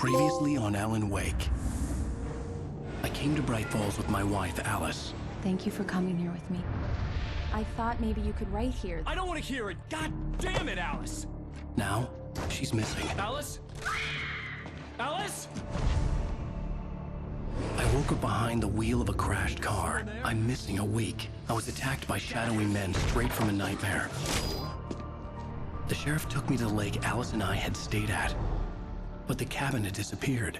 Previously on Alan Wake. I came to Bright Falls with my wife, Alice. Thank you for coming here with me. I thought maybe you could write here. I don't want to hear it! God damn it, Alice! Now, she's missing. Alice? Alice? I woke up behind the wheel of a crashed car. I'm missing a week. I was attacked by shadowy men straight from a nightmare. The sheriff took me to the lake Alice and I had stayed at, but the cabin had disappeared.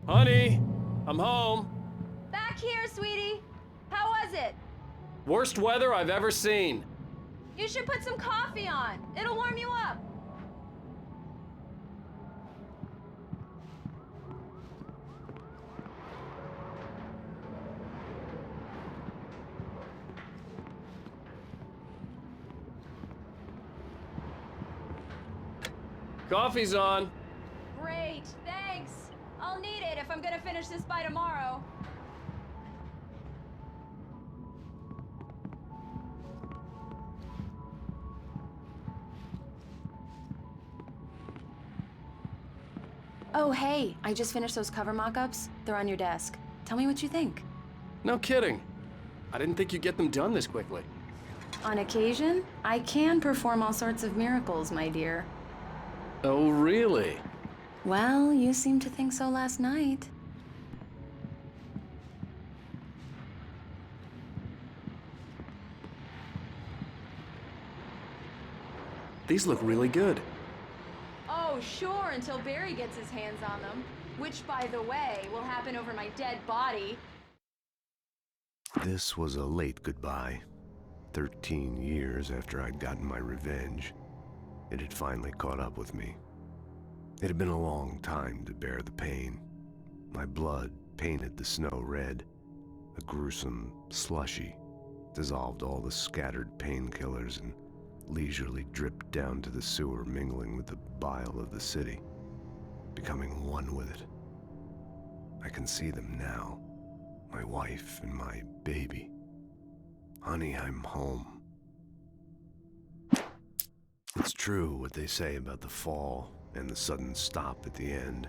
Honey, I'm home. Back here, sweetie. How was it? Worst weather I've ever seen. You should put some coffee on. It'll warm you up. Coffee's on. Great, thanks. I'll need it if I'm gonna finish this by tomorrow. Oh, hey, I just finished those cover mock-ups. They're on your desk. Tell me what you think. No kidding. I didn't think you'd get them done this quickly. On occasion, I can perform all sorts of miracles, my dear. Oh, really? Well, you seemed to think so last night. These look really good. Oh, sure, until Barry gets his hands on them. Which, by the way, will happen over my dead body. This was a late goodbye. 13 years after I'd gotten my revenge, it had finally caught up with me. It had been a long time to bear the pain. My blood painted the snow red. A gruesome slushy dissolved all the scattered painkillers and leisurely dripped down to the sewer, mingling with the bile of the city, becoming one with it. I can see them now, my wife and my baby. Honey, I'm home. It's true what they say about the fall and the sudden stop at the end.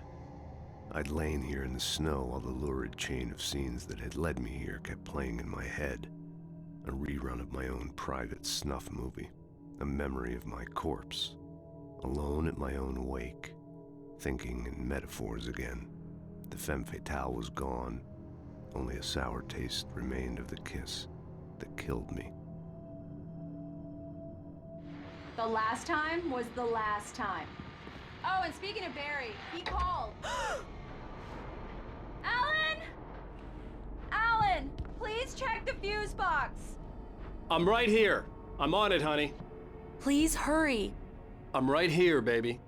I'd lain here in the snow while the lurid chain of scenes that had led me here kept playing in my head. A rerun of my own private snuff movie. A memory of my corpse. Alone at my own wake. Thinking in metaphors again. The femme fatale was gone. Only a sour taste remained of the kiss that killed me. The last time was the last time. Oh, and speaking of Barry, he called. Alan! Alan, please check the fuse box. I'm right here. I'm on it, honey. Please hurry. I'm right here, baby.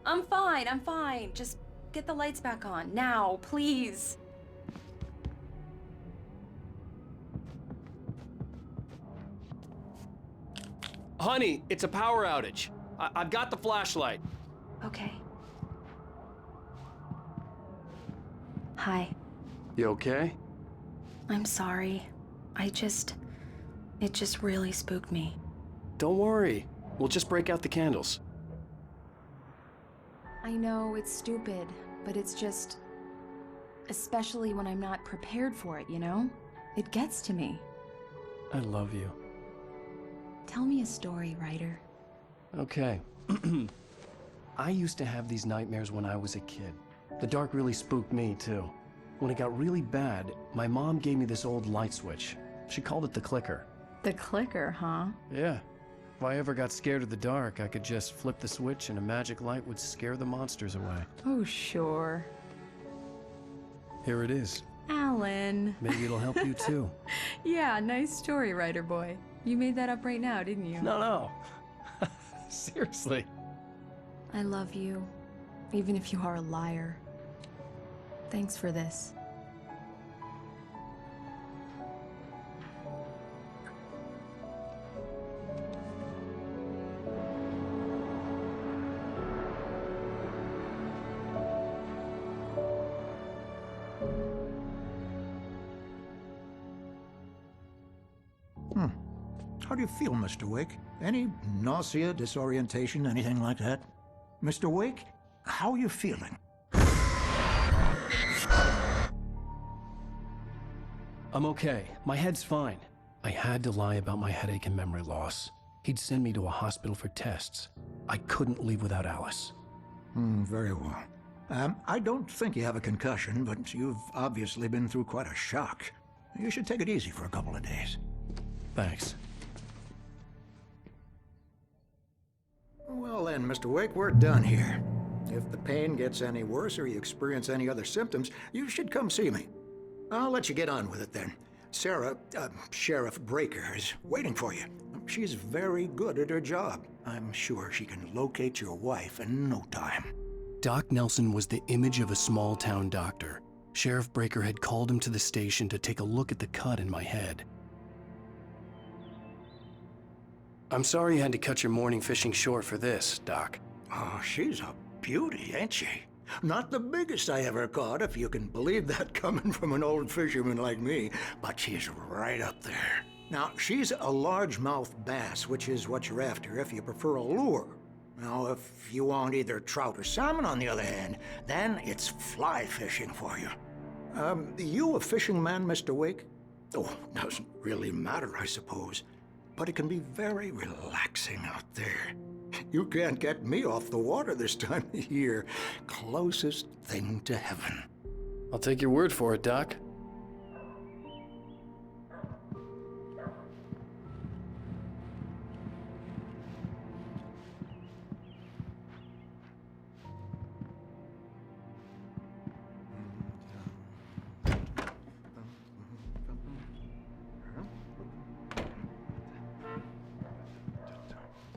I'm fine. Just get the lights back on. Now, please. Honey, it's a power outage. I've got the flashlight. Okay. Hi. You okay? I'm sorry. It just really spooked me. Don't worry. We'll just break out the candles. I know it's stupid, but it's just... especially when I'm not prepared for it, you know? It gets to me. I love you. Tell me a story, writer. Okay. I used to have these nightmares when I was a kid. The dark really spooked me, too. When it got really bad, my mom gave me this old light switch. She called it the clicker. The clicker, huh? Yeah. If I ever got scared of the dark, I could just flip the switch and a magic light would scare the monsters away. Oh, sure. Here it is. Alan. Maybe it'll help you, too. Yeah, nice story, writer boy. You made that up right now, didn't you? No. Seriously. I love you, even if you are a liar. Thanks for this. How do you feel, Mr. Wake? Any nausea, disorientation, anything like that? Mr. Wake, how are you feeling? I'm okay. My head's fine. I had to lie about my headache and memory loss. He'd send me to a hospital for tests. I couldn't leave without Alice. Very well. I don't think you have a concussion, but you've obviously been through quite a shock. You should take it easy for a couple of days. Thanks. Well then, Mr. Wake, we're done here. If the pain gets any worse or you experience any other symptoms, you should come see me. I'll let you get on with it then. Sarah, Sheriff Breaker, is waiting for you. She's very good at her job. I'm sure she can locate your wife in no time. Doc Nelson was the image of a small-town doctor. Sheriff Breaker had called him to the station to take a look at the cut in my head. I'm sorry you had to cut your morning fishing short for this, Doc. Oh, she's a beauty, ain't she? Not the biggest I ever caught, if you can believe that coming from an old fisherman like me, but she's right up there. Now, she's a largemouth bass, which is what you're after if you prefer a lure. Now, if you want either trout or salmon, on the other hand, then it's fly fishing for you. You a fishing man, Mr. Wake? Oh, doesn't really matter, I suppose. But it can be very relaxing out there. You can't get me off the water this time of year. Closest thing to heaven. I'll take your word for it, Doc.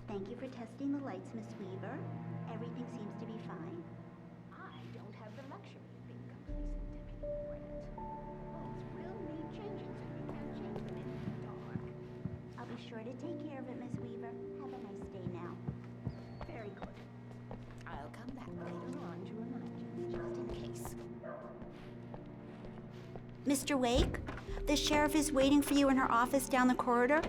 Thank you for testing the lights, Miss Weaver. Everything seems to be fine. I don't have the luxury of being complacent, Deputy Warrant. Bulbs will need changing, so you can't change them in the dark. I'll be sure to take care of it, Miss Weaver. Have a nice day now. Very good. I'll come back later on to remind you, just in case. Mr. Wake, the sheriff is waiting for you in her office down the corridor.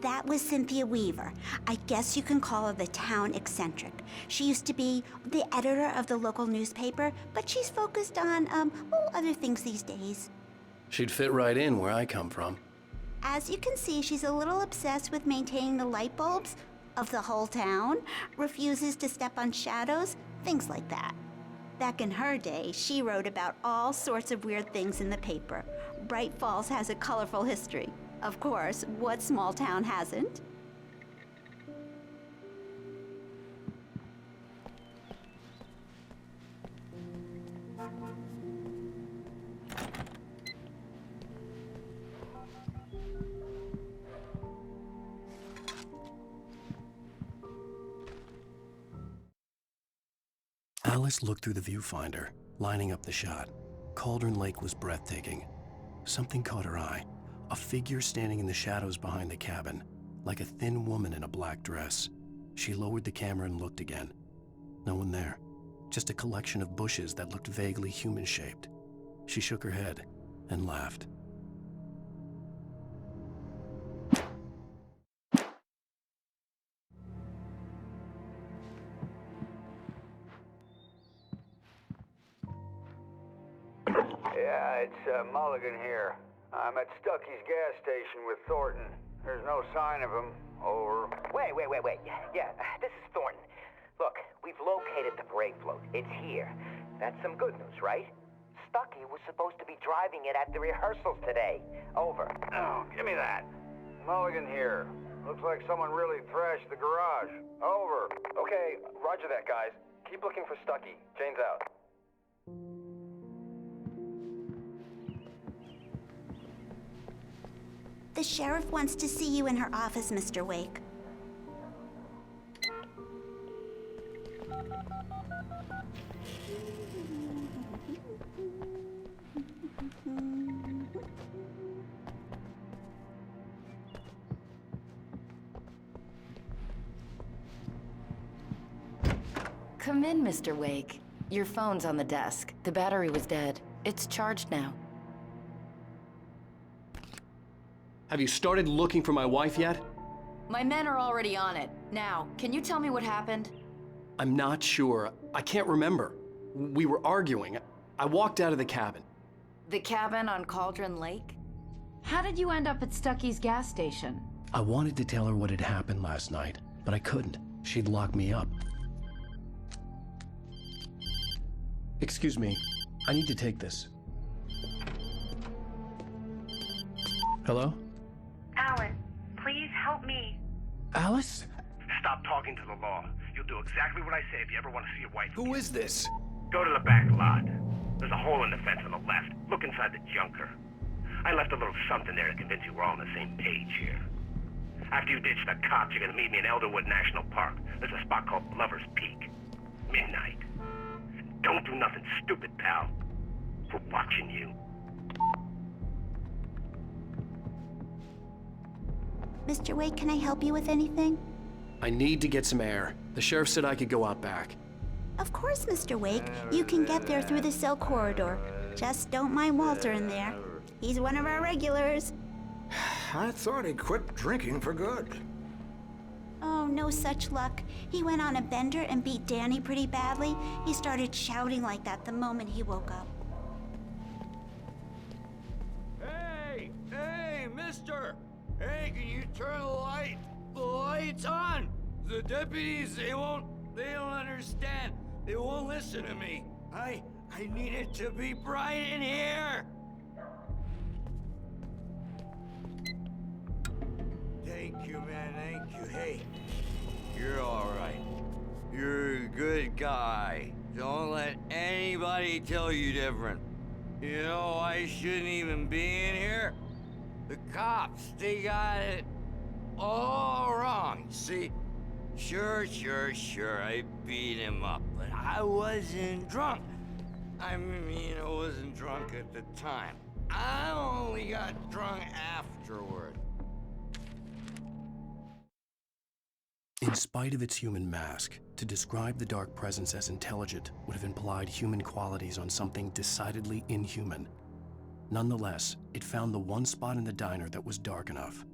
That was Cynthia Weaver. I guess you can call her the town eccentric. She used to be the editor of the local newspaper, but she's focused on, other things these days. She'd fit right in where I come from. As you can see, she's a little obsessed with maintaining the light bulbs of the whole town, refuses to step on shadows, things like that. Back in her day, she wrote about all sorts of weird things in the paper. Bright Falls has a colorful history. Of course, what small town hasn't? Alice looked through the viewfinder, lining up the shot. Cauldron Lake was breathtaking. Something caught her eye. A figure standing in the shadows behind the cabin, like a thin woman in a black dress. She lowered the camera and looked again. No one there. Just a collection of bushes that looked vaguely human-shaped. She shook her head and laughed. Yeah, it's Mulligan here. I'm at Stucky's gas station with Thornton. There's no sign of him. Over. Wait. Yeah, this is Thornton. Look, we've located the brake float. It's here. That's some good news, right? Stucky was supposed to be driving it at the rehearsals today. Over. Oh, give me that. Mulligan here. Looks like someone really thrashed the garage. Over. Okay, roger that, guys. Keep looking for Stucky. Jane's out. The sheriff wants to see you in her office, Mr. Wake. Come in, Mr. Wake. Your phone's on the desk. The battery was dead. It's charged now. Have you started looking for my wife yet? My men are already on it. Now, can you tell me what happened? I'm not sure. I can't remember. We were arguing. I walked out of the cabin. The cabin on Cauldron Lake? How did you end up at Stucky's gas station? I wanted to tell her what had happened last night, but I couldn't. She'd lock me up. Excuse me. I need to take this. Hello? Alan, please help me. Alice? Stop talking to the law. You'll do exactly what I say if you ever want to see your wife. Who is this? Go to the back lot. There's a hole in the fence on the left. Look inside the junker. I left a little something there to convince you we're all on the same page here. After you ditch the cops, you're gonna meet me in Elderwood National Park. There's a spot called Lover's Peak. Midnight. Don't do nothing stupid, pal. We're watching you. Mr. Wake, can I help you with anything? I need to get some air. The sheriff said I could go out back. Of course, Mr. Wake. You can get there through the cell corridor. Just don't mind Walter in there. He's one of our regulars. I thought he quit drinking for good. Oh, no such luck. He went on a bender and beat Danny pretty badly. He started shouting like that the moment he woke up. Hey! Hey, mister! Hey, can you turn the light? The light's on! The deputies, they don't understand. They won't listen to me. I need it to be bright in here! Thank you, man, thank you. Hey, you're all right. You're a good guy. Don't let anybody tell you different. You know, I shouldn't even be in here. The cops, they got it all wrong. See, sure, I beat him up, but I wasn't drunk. I mean, I wasn't drunk at the time. I only got drunk afterward. In spite of its human mask, to describe the dark presence as intelligent would have implied human qualities on something decidedly inhuman. Nonetheless, it found the one spot in the diner that was dark enough.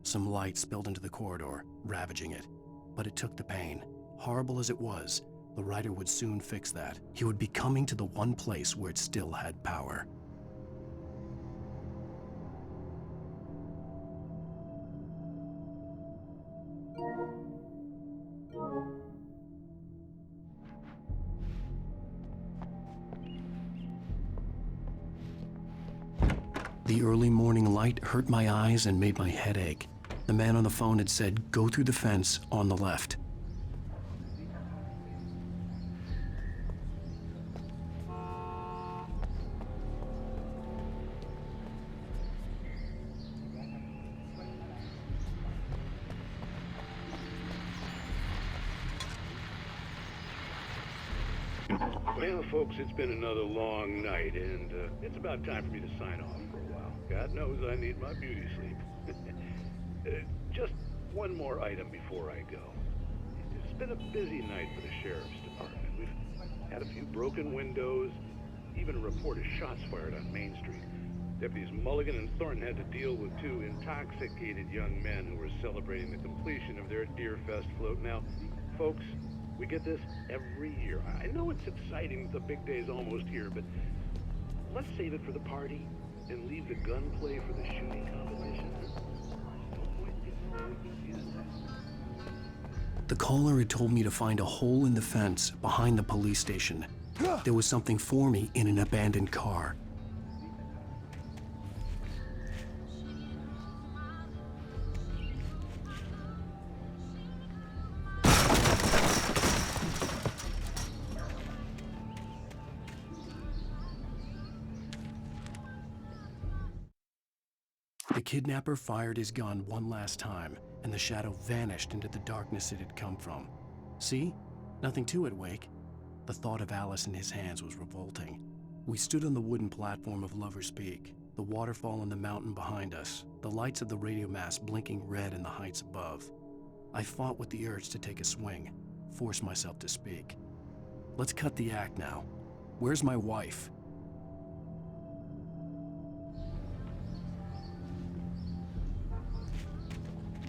Some light spilled into the corridor, ravaging it. But it took the pain. Horrible as it was, the writer would soon fix that. He would be coming to the one place where it still had power. The early morning light hurt my eyes and made my head ache. The man on the phone had said, "Go through the fence on the left." Well, folks, it's been another long night, and it's about time for me to sign off for a while. God knows I need my beauty sleep. Just one more item before I go. It's been a busy night for the sheriff's department. We've had a few broken windows, even a report of shots fired on Main Street. Deputies Mulligan and Thornton had to deal with two intoxicated young men who were celebrating the completion of their Deer Fest float. Now, folks, we get this every year. I know it's exciting, the big day's almost here, but let's save it for the party and leave the gunplay for the shooting competition. The caller had told me to find a hole in the fence behind the police station. There was something for me in an abandoned car. The kidnapper fired his gun one last time, and the shadow vanished into the darkness it had come from. See? Nothing to it, Wake. The thought of Alice in his hands was revolting. We stood on the wooden platform of Lover's Peak, the waterfall on the mountain behind us, the lights of the radio mast blinking red in the heights above. I fought with the urge to take a swing, force myself to speak. Let's cut the act now. Where's my wife?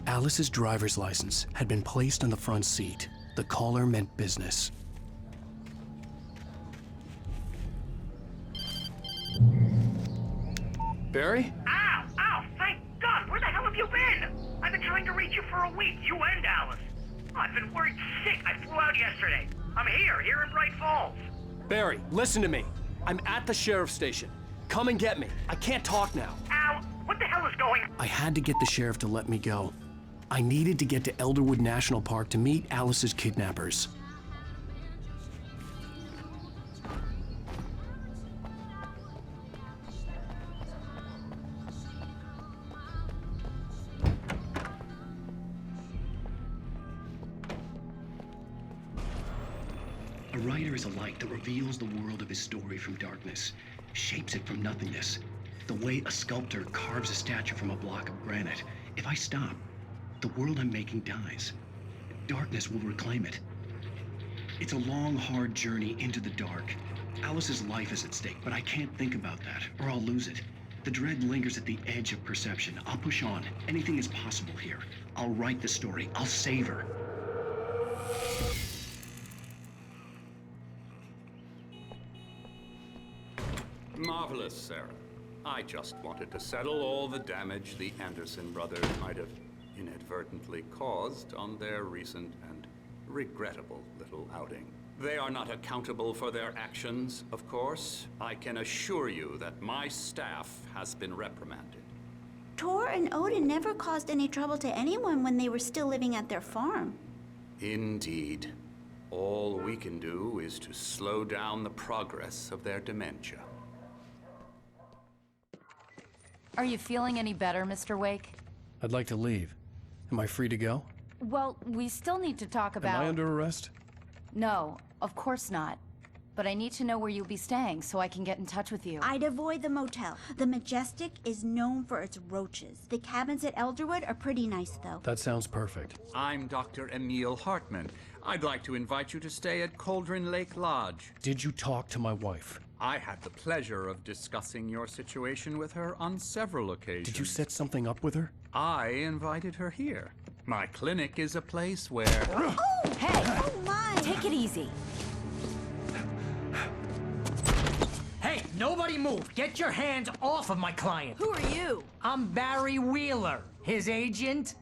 Alice's driver's license had been placed on the front seat. The caller meant business. Barry? Ow! Ow! Thank God! Where the hell have you been? I've been trying to reach you for a week, you and Alice. Oh, I've been worried sick. I flew out yesterday. I'm here in Bright Falls. Barry, listen to me. I'm at the sheriff's station. Come and get me. I can't talk now. Al, what the hell is going on? I had to get the sheriff to let me go. I needed to get to Elderwood National Park to meet Alice's kidnappers. A writer is a light that reveals the world of his story from darkness, shapes it from nothingness. The way a sculptor carves a statue from a block of granite. If I stop, the world I'm making dies. Darkness will reclaim it. It's a long, hard journey into the dark. Alice's life is at stake, but I can't think about that, or I'll lose it. The dread lingers at the edge of perception. I'll push on. Anything is possible here. I'll write the story. I'll save her. Marvelous, Sarah. I just wanted to settle all the damage the Anderson brothers might have inadvertently caused on their recent and regrettable little outing. They are not accountable for their actions, of course. I can assure you that my staff has been reprimanded. Tor and Odin never caused any trouble to anyone when they were still living at their farm. Indeed. All we can do is to slow down the progress of their dementia. Are you feeling any better, Mr. Wake? I'd like to leave. Am I free to go? Well, we still need to talk about... Am I under arrest? No, of course not. But I need to know where you'll be staying so I can get in touch with you. I'd avoid the motel. The Majestic is known for its roaches. The cabins at Elderwood are pretty nice, though. That sounds perfect. I'm Dr. Emil Hartman. I'd like to invite you to stay at Cauldron Lake Lodge. Did you talk to my wife? I had the pleasure of discussing your situation with her on several occasions. Did you set something up with her? I invited her here. My clinic is a place where... Oh! Hey! Oh, my! Take it easy. Hey, nobody move! Get your hands off of my client! Who are you? I'm Barry Wheeler, his agent.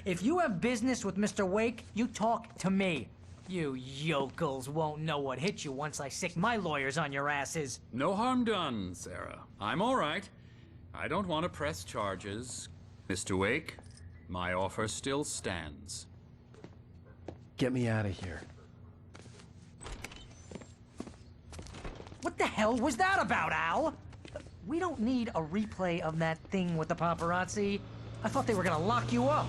If you have business with Mr. Wake, you talk to me. You yokels won't know what hit you once I sick my lawyers on your asses. No harm done, Sarah. I'm all right. I don't want to press charges. Mr. Wake, my offer still stands. Get me out of here. What the hell was that about, Al? We don't need a replay of that thing with the paparazzi. I thought they were gonna lock you up.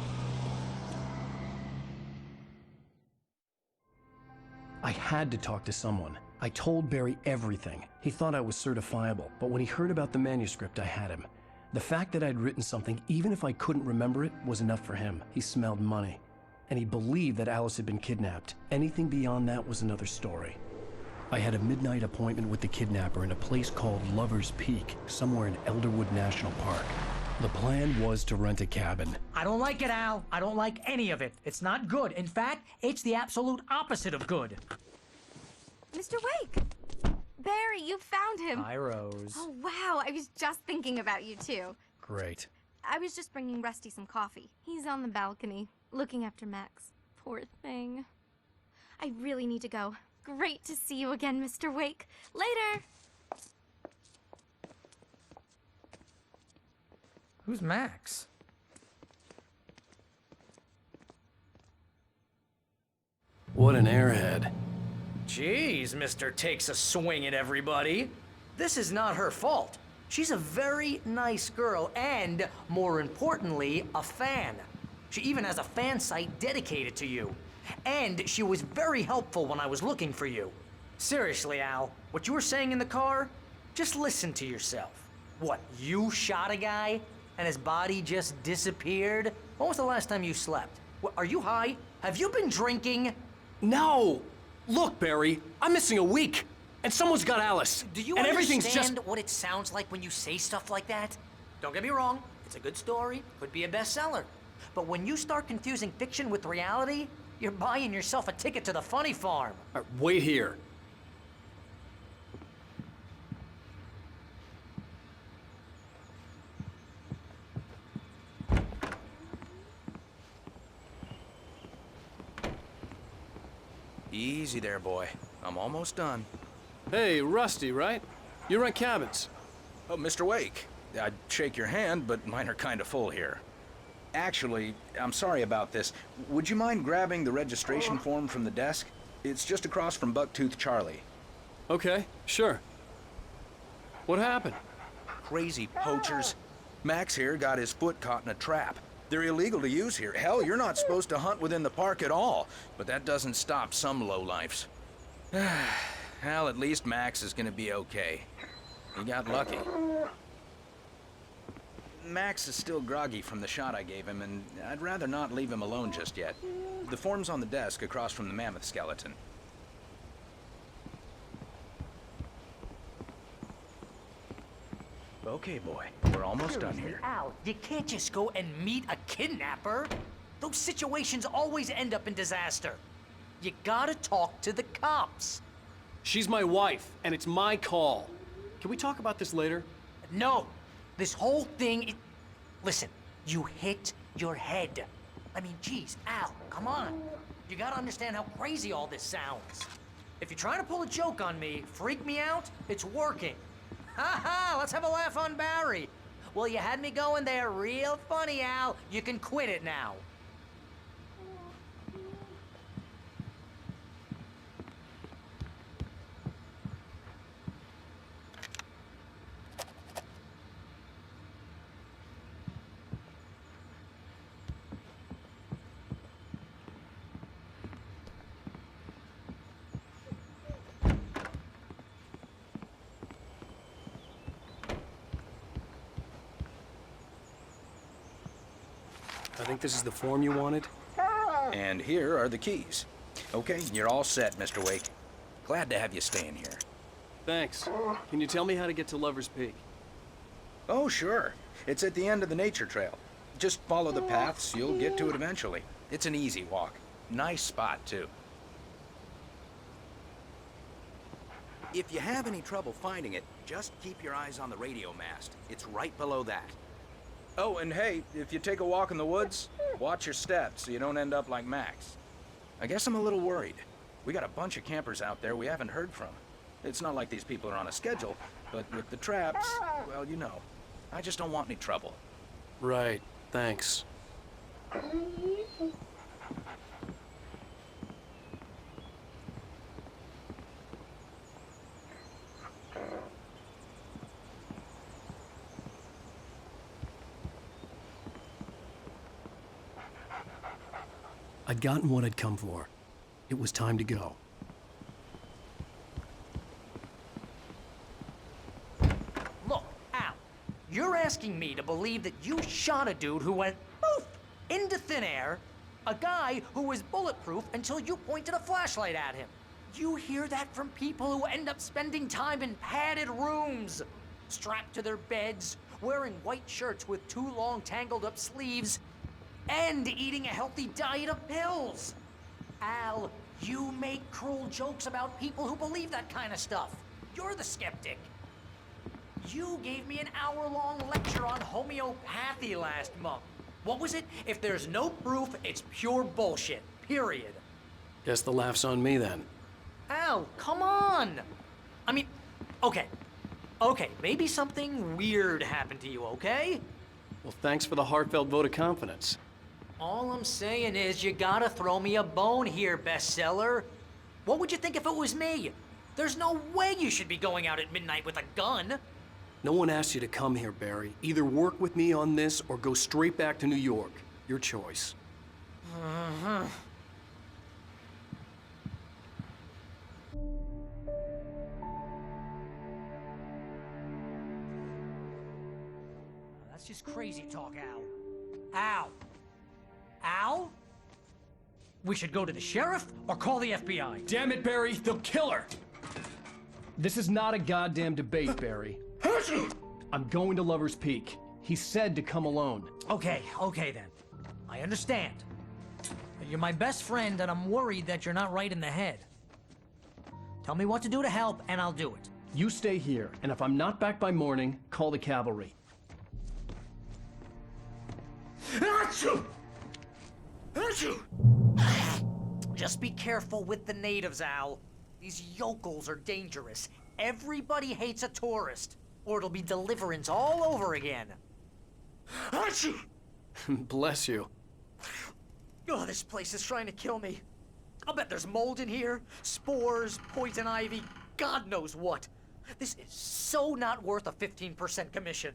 I had to talk to someone. I told Barry everything. He thought I was certifiable, but when he heard about the manuscript, I had him. The fact that I'd written something, even if I couldn't remember it, was enough for him. He smelled money. And he believed that Alice had been kidnapped. Anything beyond that was another story. I had a midnight appointment with the kidnapper in a place called Lover's Peak, somewhere in Elderwood National Park. The plan was to rent a cabin. I don't like it, Al. I don't like any of it. It's not good. In fact, it's the absolute opposite of good. Mr. Wake! Barry, you found him! Hi, Rose. Oh, wow. I was just thinking about you, too. Great. I was just bringing Rusty some coffee. He's on the balcony, looking after Max. Poor thing. I really need to go. Great to see you again, Mr. Wake. Later! Who's Max? What an airhead. Jeez, Mr. Takes a swing at everybody. This is not her fault. She's a very nice girl and, more importantly, a fan. She even has a fan site dedicated to you. And she was very helpful when I was looking for you. Seriously, Al, what you were saying in the car, just listen to yourself. What, you shot a guy and his body just disappeared? When was the last time you slept? What, are you high? Have you been drinking? No! Look, Barry, I'm missing a week. And someone's got Alice. Do you and understand everything's just... what it sounds like when you say stuff like that? Don't get me wrong, it's a good story, could be a bestseller. But when you start confusing fiction with reality, you're buying yourself a ticket to the funny farm. All right, wait here. Easy there, boy. I'm almost done. Hey, Rusty, right? You rent cabins. Oh, Mr. Wake. I'd shake your hand, but mine are kind of full here. Actually, I'm sorry about this. Would you mind grabbing the registration form from the desk? It's just across from Bucktooth Charlie. Okay, sure. What happened? Crazy poachers. Max here got his foot caught in a trap. They're illegal to use here. Hell, you're not supposed to hunt within the park at all. But that doesn't stop some lowlifes. Well, at least Max is gonna be okay. He got lucky. Max is still groggy from the shot I gave him, and I'd rather not leave him alone just yet. The form's on the desk across from the mammoth skeleton. Okay, boy. We're almost done here. Al, you can't just go and meet a kidnapper. Those situations always end up in disaster. You gotta talk to the cops. She's my wife, and it's my call. Can we talk about this later? No. This whole thing, listen, you hit your head. I mean, geez, Al, come on. You gotta understand how crazy all this sounds. If you're trying to pull a joke on me, freak me out, it's working. Ha ha, let's have a laugh on Barry. Well, you had me going there real funny, Al. You can quit it now. I think this is the form you wanted. And here are the keys. Okay, you're all set, Mr. Wake. Glad to have you staying here. Thanks. Can you tell me how to get to Lover's Peak? Oh, sure. It's at the end of the nature trail. Just follow the paths, you'll get to it eventually. It's an easy walk. Nice spot, too. If you have any trouble finding it, just keep your eyes on the radio mast. It's right below that. Oh, and hey, if you take a walk in the woods, watch your steps so you don't end up like Max. I guess I'm a little worried. We got a bunch of campers out there we haven't heard from. It's not like these people are on a schedule, but with the traps, well, you know. I just don't want any trouble. Right, thanks. I'd gotten what I'd come for. It was time to go. Look, Al, you're asking me to believe that you shot a dude who went poof into thin air, a guy who was bulletproof until you pointed a flashlight at him. You hear that from people who end up spending time in padded rooms, strapped to their beds, wearing white shirts with too long tangled up sleeves, and eating a healthy diet of pills. Al, you make cruel jokes about people who believe that kind of stuff. You're the skeptic. You gave me an hour-long lecture on homeopathy last month. What was it? If there's no proof, it's pure bullshit. Period. Guess the laugh's on me then. Al, come on! I mean, okay, maybe something weird happened to you, okay? Well, thanks for the heartfelt vote of confidence. All I'm saying is you gotta throw me a bone here, bestseller. What would you think if it was me? There's no way you should be going out at midnight with a gun. No one asked you to come here, Barry. Either work with me on this or go straight back to New York. Your choice. That's just crazy talk, Al. Al? Al? We should go to the sheriff or call the FBI. Damn it, Barry, they'll kill her! This is not a goddamn debate, Barry. I'm going to Lover's Peak. He said to come alone. Okay then. I understand. But you're my best friend, and I'm worried that you're not right in the head. Tell me what to do to help, and I'll do it. You stay here, and if I'm not back by morning, call the cavalry. Achoo! Achoo! Just be careful with the natives, Al. These yokels are dangerous. Everybody hates a tourist, or it'll be Deliverance all over again. Achoo! Bless you. Oh, this place is trying to kill me. I'll bet there's mold in here, spores, poison ivy, God knows what. This is so not worth a 15% commission.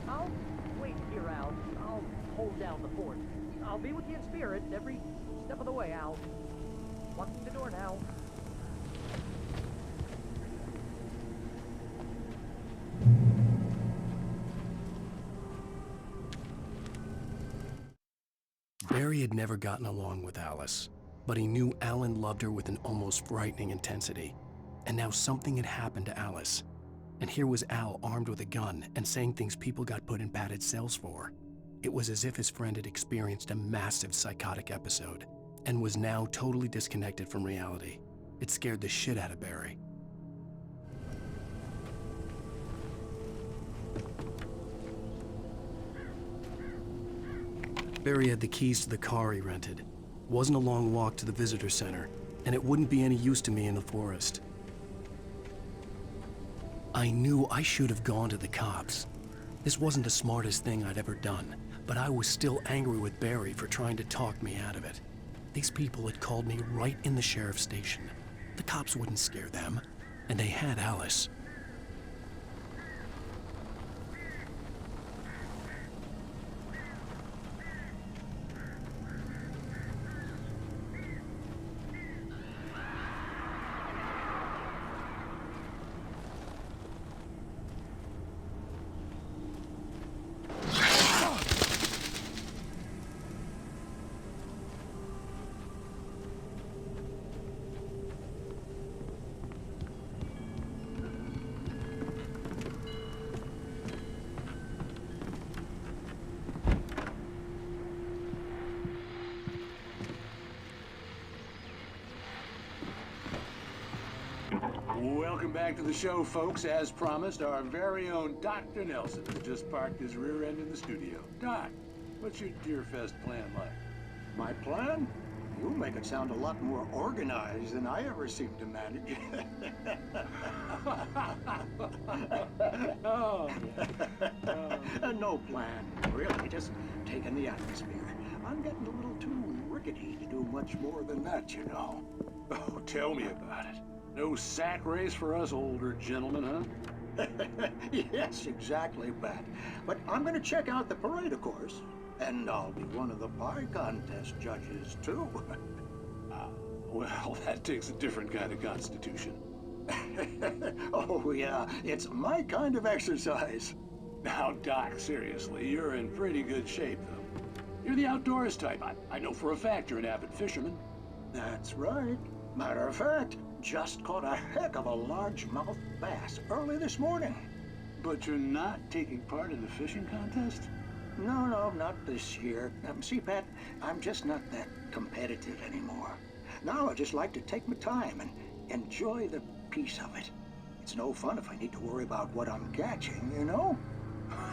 I'll wait here, Al. I'll hold down the fort. I'll be with you in spirit every step of the way, Al. Walk through the door now. Barry had never gotten along with Alice, but he knew Alan loved her with an almost frightening intensity. And now something had happened to Alice. And here was Al armed with a gun and saying things people got put in padded cells for. It was as if his friend had experienced a massive psychotic episode and was now totally disconnected from reality. It scared the shit out of Barry. Barry had the keys to the car he rented. Wasn't a long walk to the visitor center, and it wouldn't be any use to me in the forest. I knew I should have gone to the cops. This wasn't the smartest thing I'd ever done, but I was still angry with Barry for trying to talk me out of it. These people had called me right in the sheriff's station. The cops wouldn't scare them, and they had Alice. Welcome back to the show, folks. As promised, our very own Dr. Nelson has just parked his rear end in the studio. Doc, what's your Deerfest plan like? My plan? You make it sound a lot more organized than I ever seem to manage. No plan, really. Just taking the atmosphere. I'm getting a little too rickety to do much more than that, you know. Oh, tell me about it. No sack race for us older gentlemen, huh? Yes, exactly, Bat. But I'm going to check out the parade, of course. And I'll be one of the pie contest judges, too. Well, that takes a different kind of constitution. Oh, yeah, it's my kind of exercise. Now, Doc, seriously, you're in pretty good shape, though. You're the outdoors type. I know for a fact you're an avid fisherman. That's right. Matter of fact, just caught a heck of a largemouth bass early this morning. But you're not taking part in the fishing contest? No, not this year. See, Pat, I'm just not that competitive anymore. Now I just like to take my time and enjoy the peace of it. It's no fun if I need to worry about what I'm catching, you know?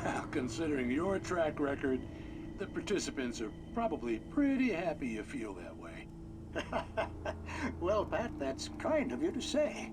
Well, considering your track record, the participants are probably pretty happy you feel that way. Well, Pat, that's kind of you to say.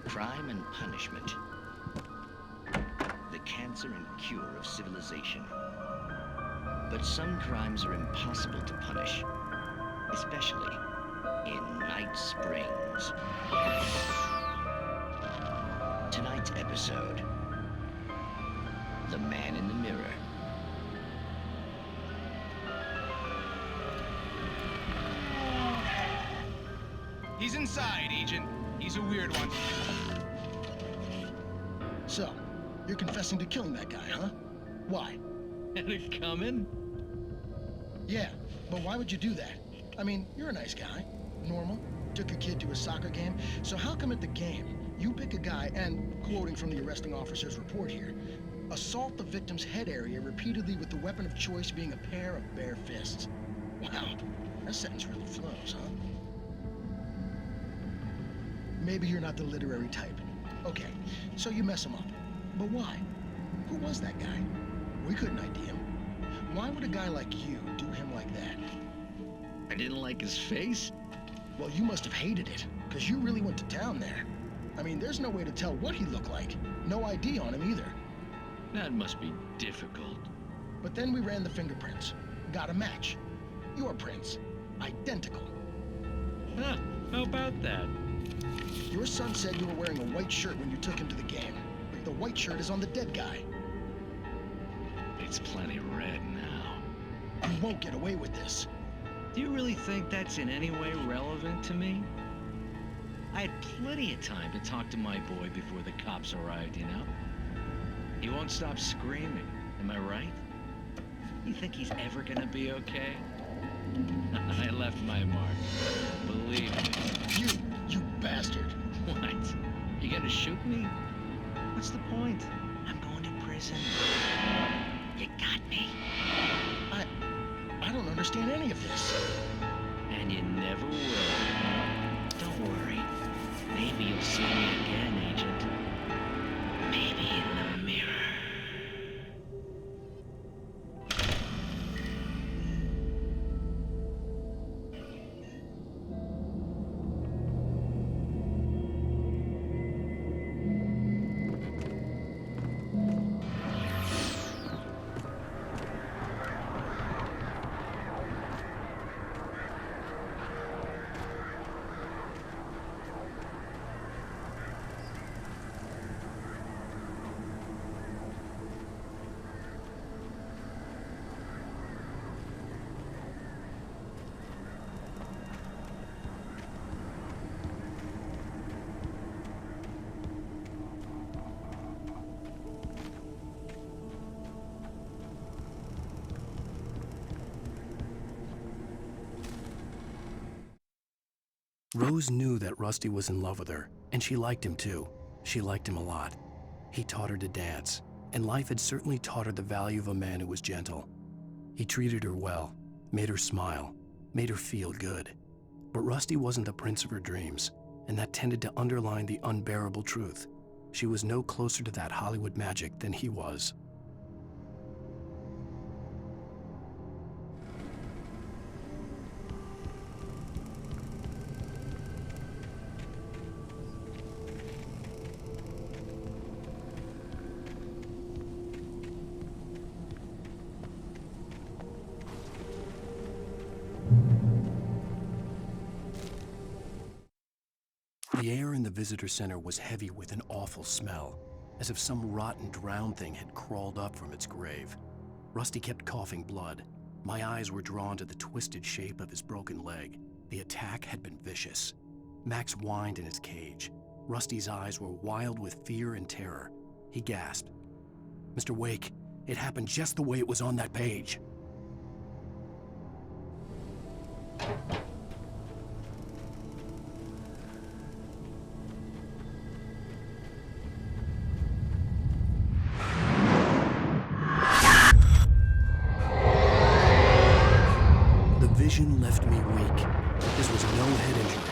Crime and punishment. The cancer and cure of civilization. But some crimes are impossible to punish, especially in Night Springs. Tonight's episode, The Man in the Mirror. He's inside, Agent. He's a weird one. So, you're confessing to killing that guy, huh? Why? Had it coming? Yeah, but why would you do that? I mean, you're a nice guy. Normal. Took your kid to a soccer game. So how come at the game, you pick a guy and, quoting from the arresting officer's report here, assault the victim's head area repeatedly with the weapon of choice being a pair of bare fists? Wow, that sentence really flows, huh? Maybe you're not the literary type. Okay, so you mess him up. But why? Who was that guy? We couldn't ID him. Why would a guy like you do him like that? I didn't like his face? Well, you must have hated it, because you really went to town there. I mean, there's no way to tell what he looked like. No ID on him either. That must be difficult. But then we ran the fingerprints. Got a match. Your prints. Identical. Huh, how about that? Your son said you were wearing a white shirt when you took him to the game. But the white shirt is on the dead guy. It's plenty red now. You won't get away with this. Do you really think that's in any way relevant to me? I had plenty of time to talk to my boy before the cops arrived, you know? He won't stop screaming, am I right? You think he's ever gonna be okay? I left my mark. Believe me. You bastard. What? You gonna shoot me? What's the point? I'm going to prison. You got me. I don't understand any of this. And you never will. Don't worry. Maybe you'll see me again, Agent. Maybe in the mirror. Rose knew that Rusty was in love with her, and she liked him too. She liked him a lot. He taught her to dance, and life had certainly taught her the value of a man who was gentle. He treated her well, made her smile, made her feel good. But Rusty wasn't the prince of her dreams, and that tended to underline the unbearable truth. She was no closer to that Hollywood magic than he was. The air in the visitor center was heavy with an awful smell, as if some rotten drowned thing had crawled up from its grave. Rusty kept coughing blood. My eyes were drawn to the twisted shape of his broken leg. The attack had been vicious. Max whined in his cage. Rusty's eyes were wild with fear and terror. He gasped, "Mr. Wake, it happened just the way it was on that page." The vision left me weak. This was no head injury.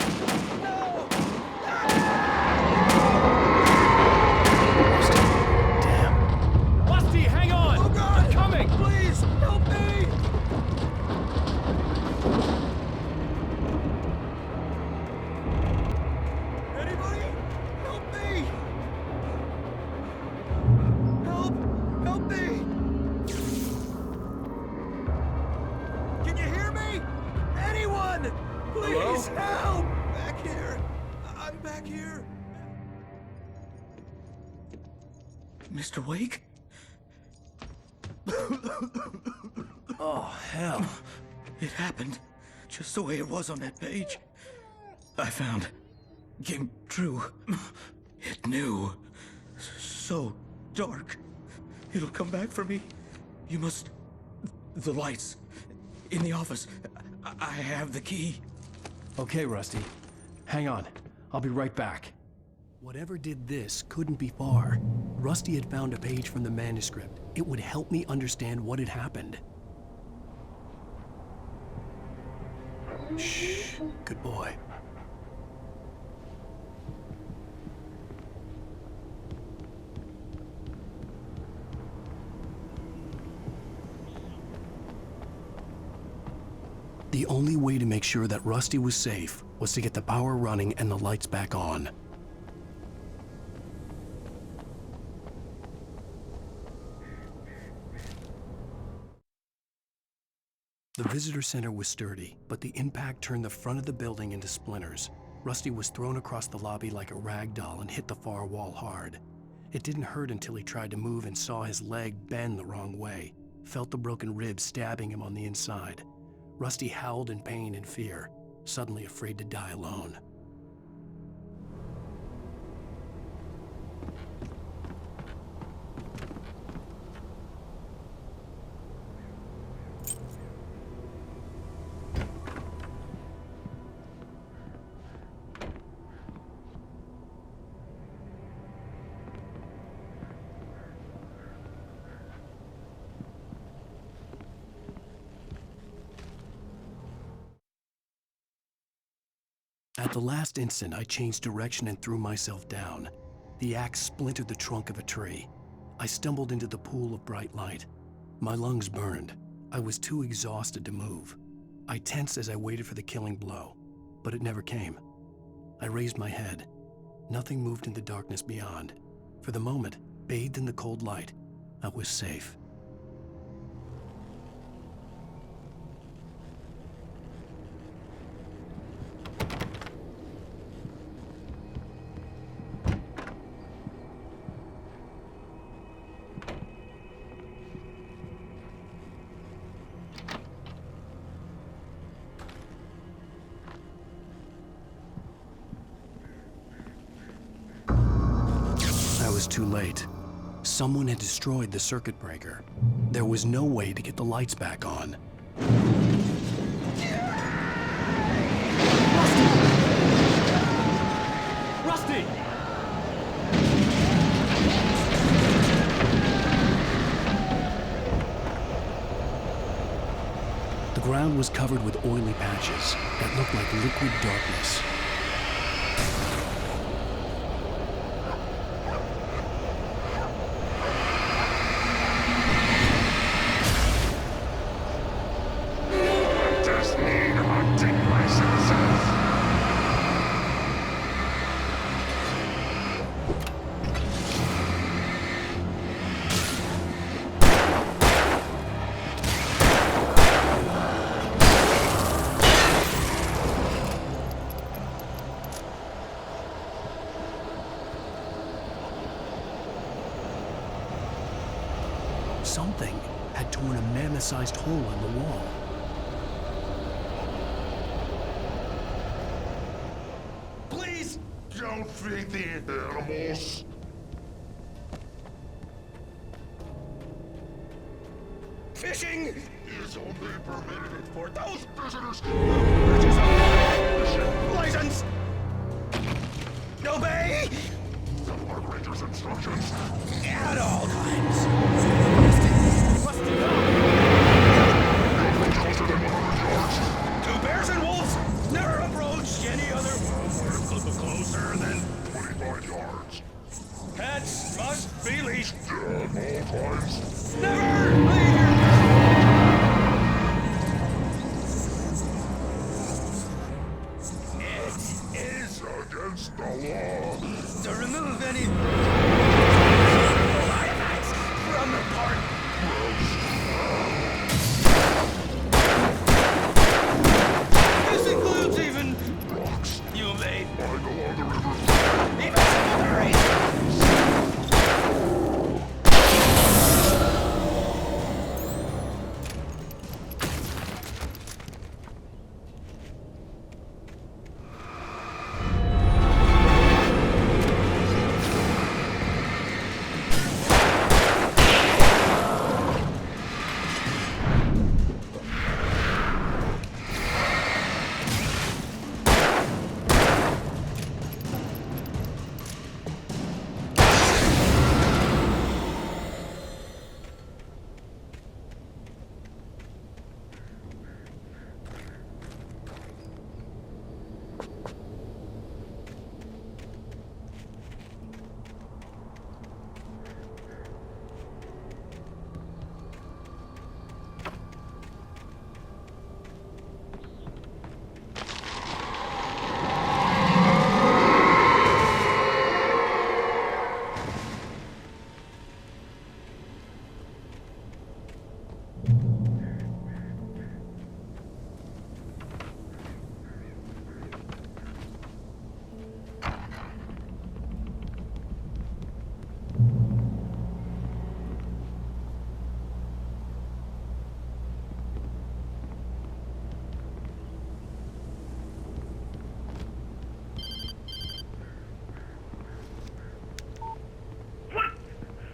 Rusty, hang on! Oh God! I'm coming! Please, help me! Anybody? Help me! Help me! Can you hear me? Anyone! Please help! Back here. I'm back here. Mr. Wake? Oh, hell. It happened just the way it was on that page. I found. Came true. It knew. So dark. It'll come back for me. You must. The lights. In the office. I have the key. Okay, Rusty. Hang on. I'll be right back. Whatever did this couldn't be far. Rusty had found a page from the manuscript. It would help me understand what had happened. Shh. Good boy. The only way to make sure that Rusty was safe was to get the power running and the lights back on. The visitor center was sturdy, but the impact turned the front of the building into splinters. Rusty was thrown across the lobby like a rag doll and hit the far wall hard. It didn't hurt until he tried to move and saw his leg bend the wrong way, felt the broken ribs stabbing him on the inside. Rusty howled in pain and fear, suddenly afraid to die alone. At the last instant, I changed direction and threw myself down. The axe splintered the trunk of a tree. I stumbled into the pool of bright light. My lungs burned. I was too exhausted to move. I tensed as I waited for the killing blow, but it never came. I raised my head. Nothing moved in the darkness beyond. For the moment, bathed in the cold light, I was safe. I was too late. Someone had destroyed the circuit breaker. There was no way to get the lights back on. was covered with oily patches that looked like liquid darkness. Something had torn a mammoth-sized hole in the wall. Please don't feed the animals. Fishing is only permitted for those visitors. purchase a license. Obey the park ranger's instructions at all times. Two bears and wolves never approach any other closer than 25 yards. Pets must be leashed. At all times. Never leave your It is against the law to remove any artifacts from the park. This includes even rocks. You made Lying along the river. even cemeteries.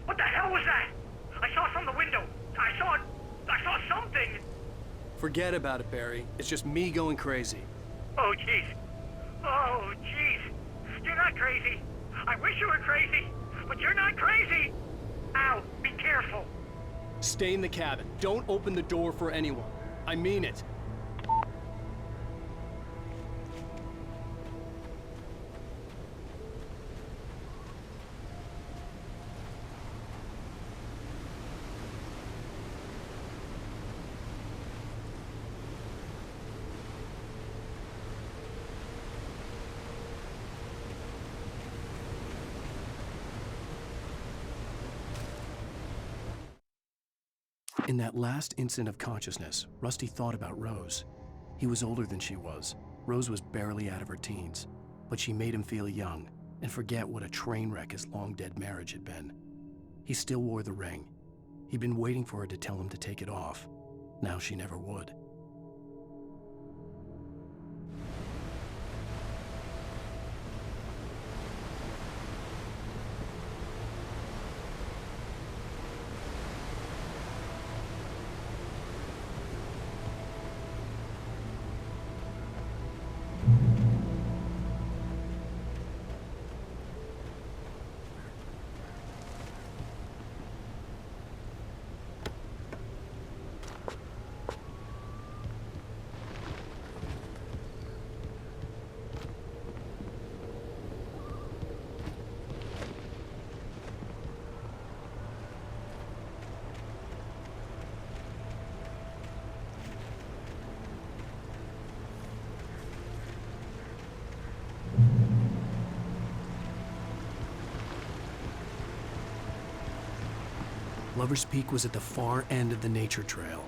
What the hell was that? I saw from the window. I saw something. Forget about it, Barry. It's just me going crazy. Oh, jeez. Oh, jeez. You're not crazy. I wish you were crazy, but you're not crazy. Ow, be careful. Stay in the cabin. Don't open the door for anyone. I mean it. In that last instant of consciousness, Rusty thought about Rose. He was older than she was. Rose was barely out of her teens, but she made him feel young and forget what a train wreck his long-dead marriage had been. He still wore the ring. He'd been waiting for her to tell him to take it off. Now she never would. Lover's Peak was at the far end of the nature trail.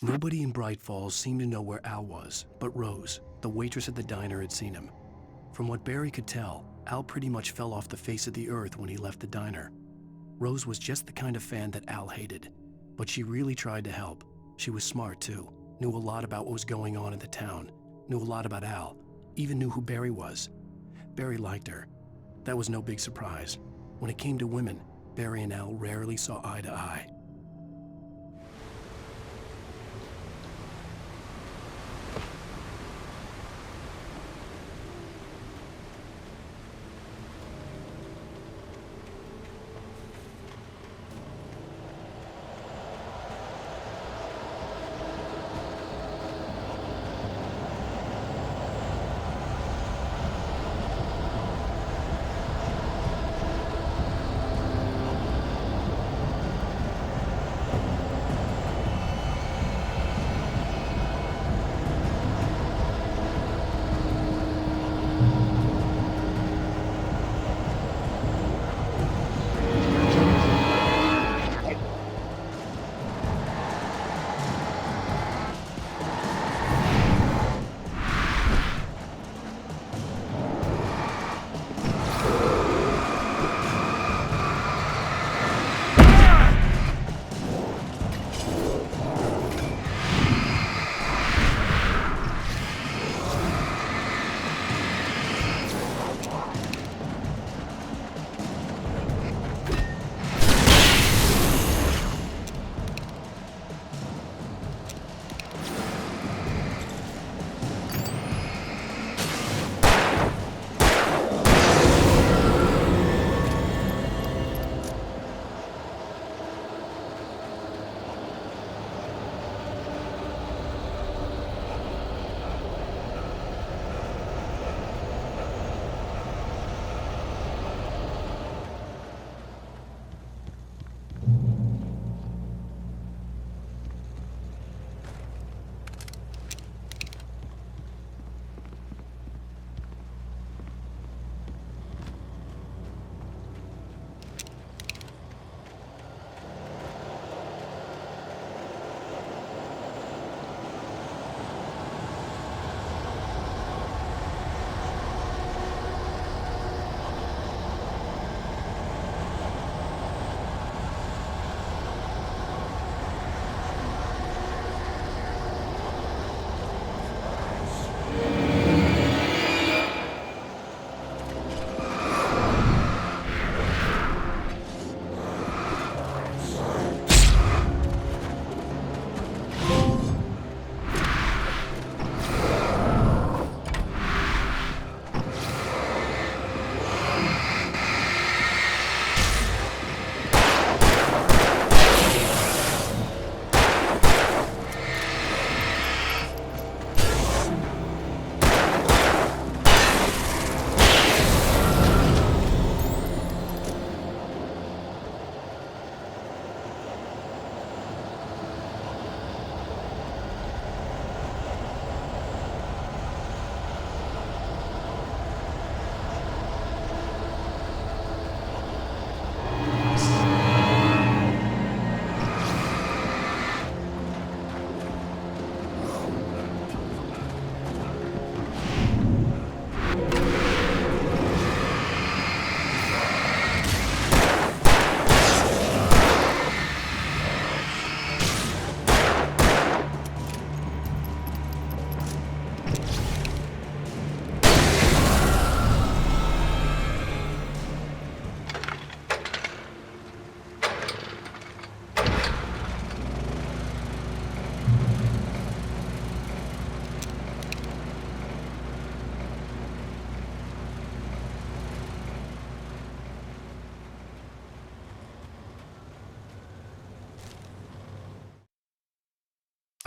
Nobody in Bright Falls seemed to know where Al was, but Rose, the waitress at the diner, had seen him. From what Barry could tell, Al pretty much fell off the face of the earth when he left the diner. Rose was just the kind of fan that Al hated, but she really tried to help. She was smart too, knew a lot about what was going on in the town, knew a lot about Al, even knew who Barry was. Barry liked her. That was no big surprise. When it came to women, Barry and Al rarely saw eye to eye.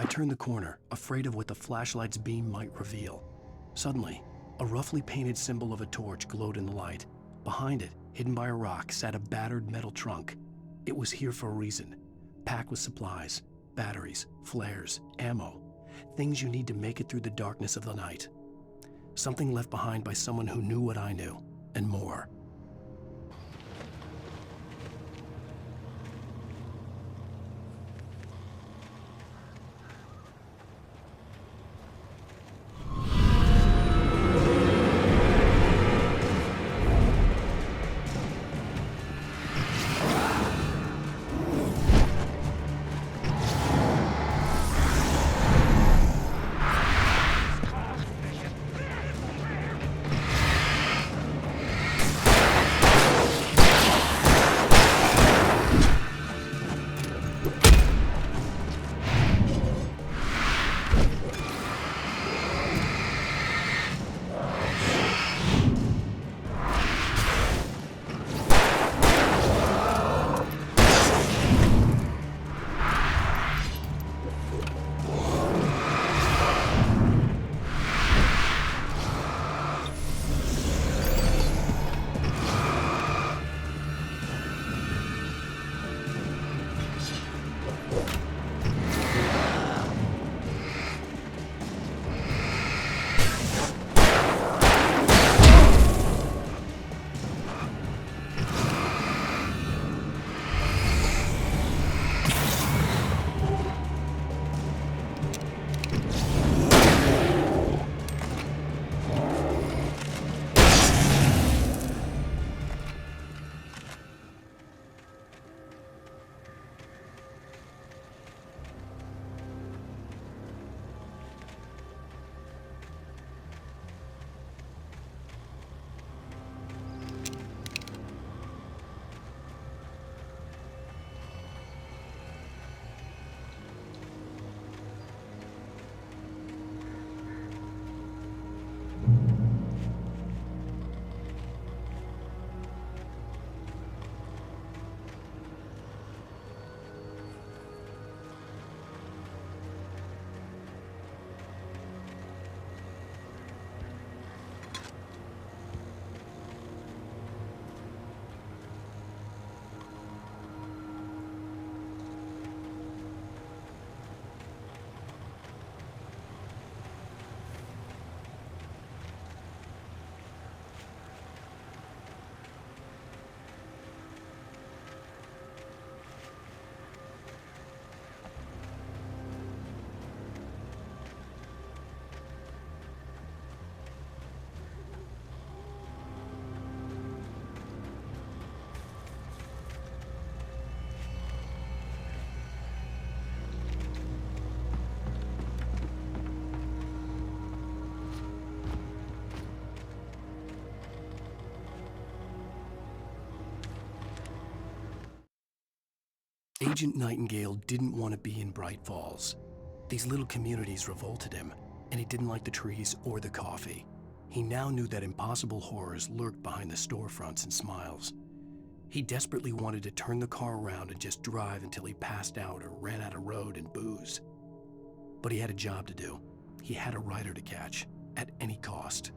I turned the corner, afraid of what the flashlight's beam might reveal. Suddenly, a roughly painted symbol of a torch glowed in the light. Behind it, hidden by a rock, sat a battered metal trunk. It was here for a reason, packed with supplies, batteries, flares, ammo, things you need to make it through the darkness of the night. Something left behind by someone who knew what I knew, and more. Agent Nightingale didn't want to be in Bright Falls. These little communities revolted him, and he didn't like the trees or the coffee. He now knew that impossible horrors lurked behind the storefronts and smiles. He desperately wanted to turn the car around and just drive until he passed out or ran out of road and booze. But he had a job to do. He had a rider to catch, at any cost.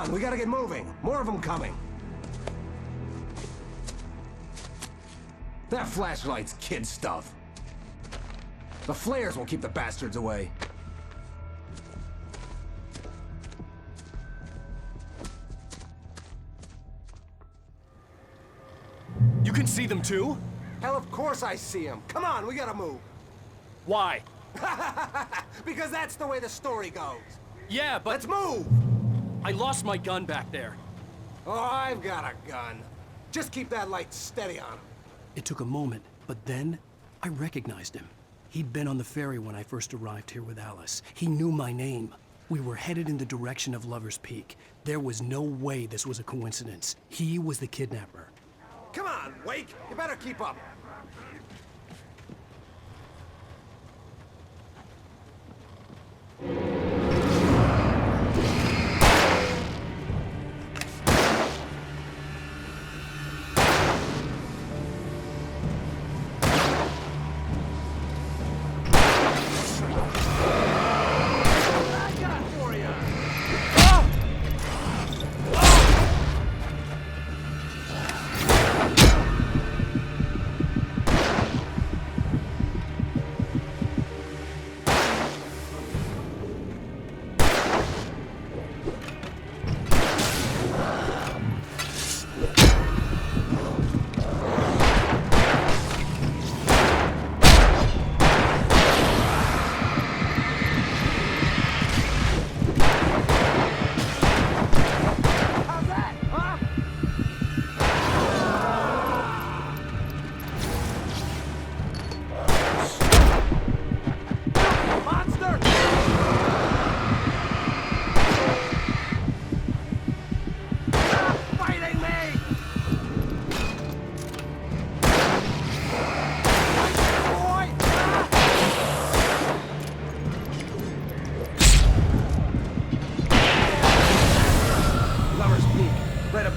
on, we gotta get moving. More of them coming. That flashlight's kid stuff. The flares will keep the bastards away. You can see them too? Hell, of course I see them. Come on, we gotta move. Why? Because that's the way the story goes. Yeah, but... Let's move! I lost my gun back there. Oh, I've got a gun. Just keep that light steady on him. It took a moment, but then I recognized him. He'd been on the ferry when I first arrived here with Alice. He knew my name. We were headed in the direction of Lover's Peak. There was no way this was a coincidence. He was the kidnapper. Come on, Wake! You better keep up.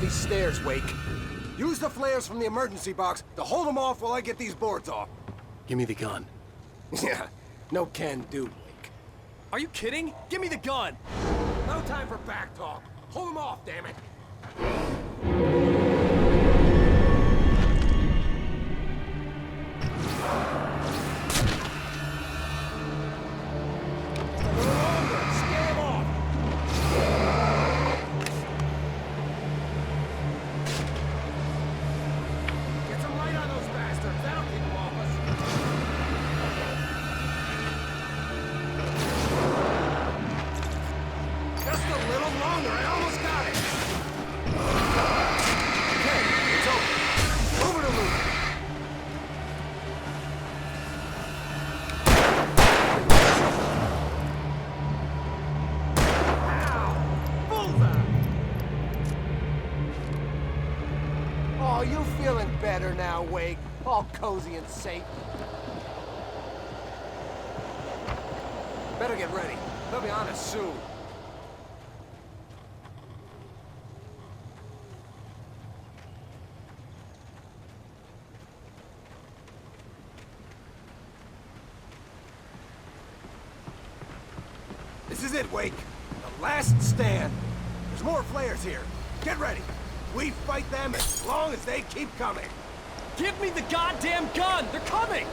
Stairs, Wake. Use the flares from the emergency box to hold them off while I get these boards off. Give me the gun. Yeah, no can do, Wake. Are you kidding? Give me the gun! No time for back talk. Hold them off, damn it. Oh, you feeling better now, Wake? All cozy and safe. Better get ready. They'll be on us soon. This is it, Wake. The last stand. There's more flares here. Get ready. We fight them as long as they keep coming. Give me the goddamn gun! They're coming!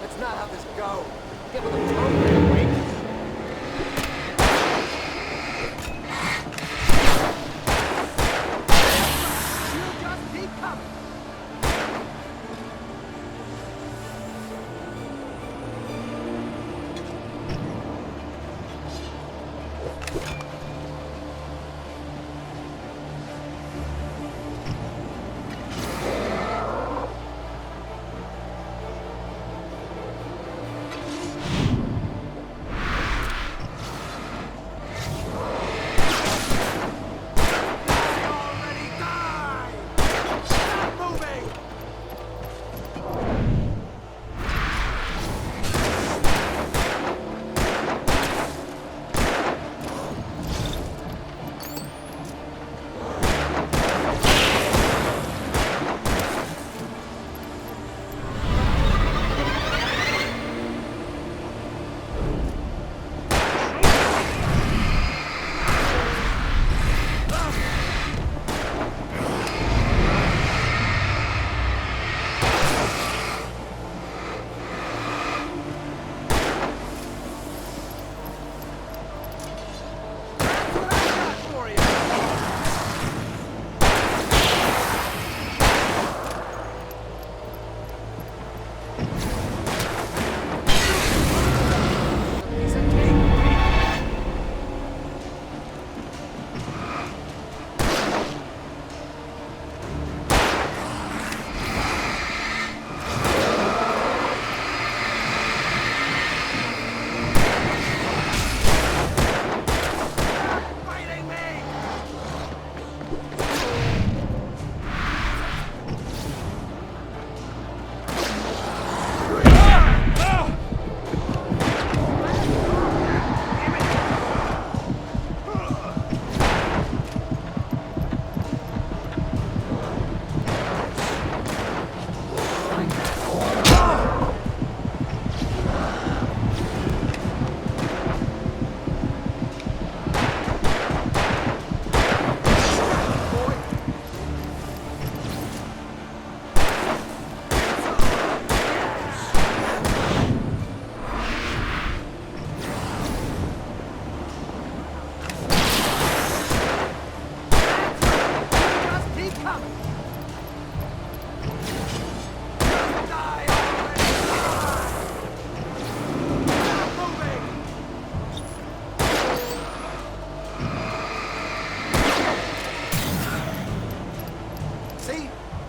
That's not how this goes. Get with the program, Wake. You just keep coming.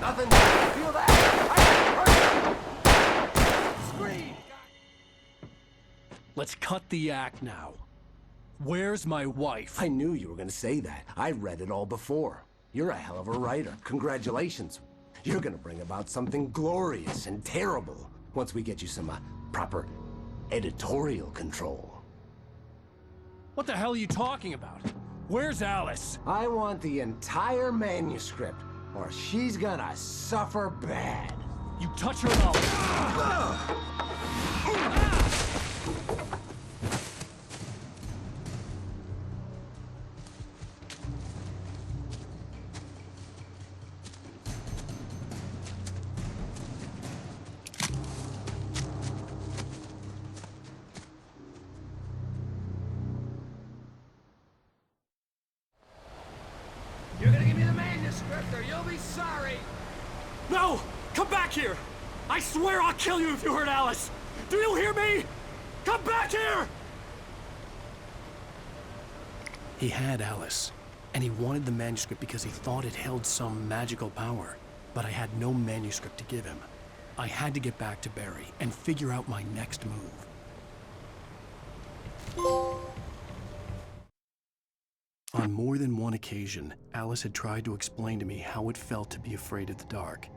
Nothing. Feel that? Scream! Let's cut the act now. Where's my wife? I knew you were gonna say that. I read it all before. You're a hell of a writer. Congratulations. You're gonna bring about something glorious and terrible once we get you some proper editorial control. What the hell are you talking about? Where's Alice? I want the entire manuscript, or she's gonna suffer bad. You touch her now. You're gonna give me the manuscript or you'll be sorry. No! Come back here! I swear I'll kill you if you hurt Alice! Do you hear me? Come back here! He had Alice, and he wanted the manuscript because he thought it held some magical power. But I had no manuscript to give him. I had to get back to Barry and figure out my next move. On more than one occasion, Alice had tried to explain to me how it felt to be afraid of the dark.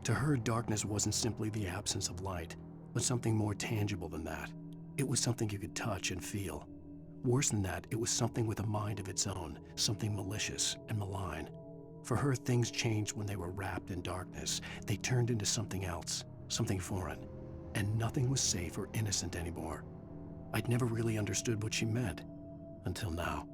To her, darkness wasn't simply the absence of light, but something more tangible than that. It was something you could touch and feel. Worse than that, it was something with a mind of its own, something malicious and malign. For her, things changed when they were wrapped in darkness. They turned into something else, something foreign, and nothing was safe or innocent anymore. I'd never really understood what she meant, until now.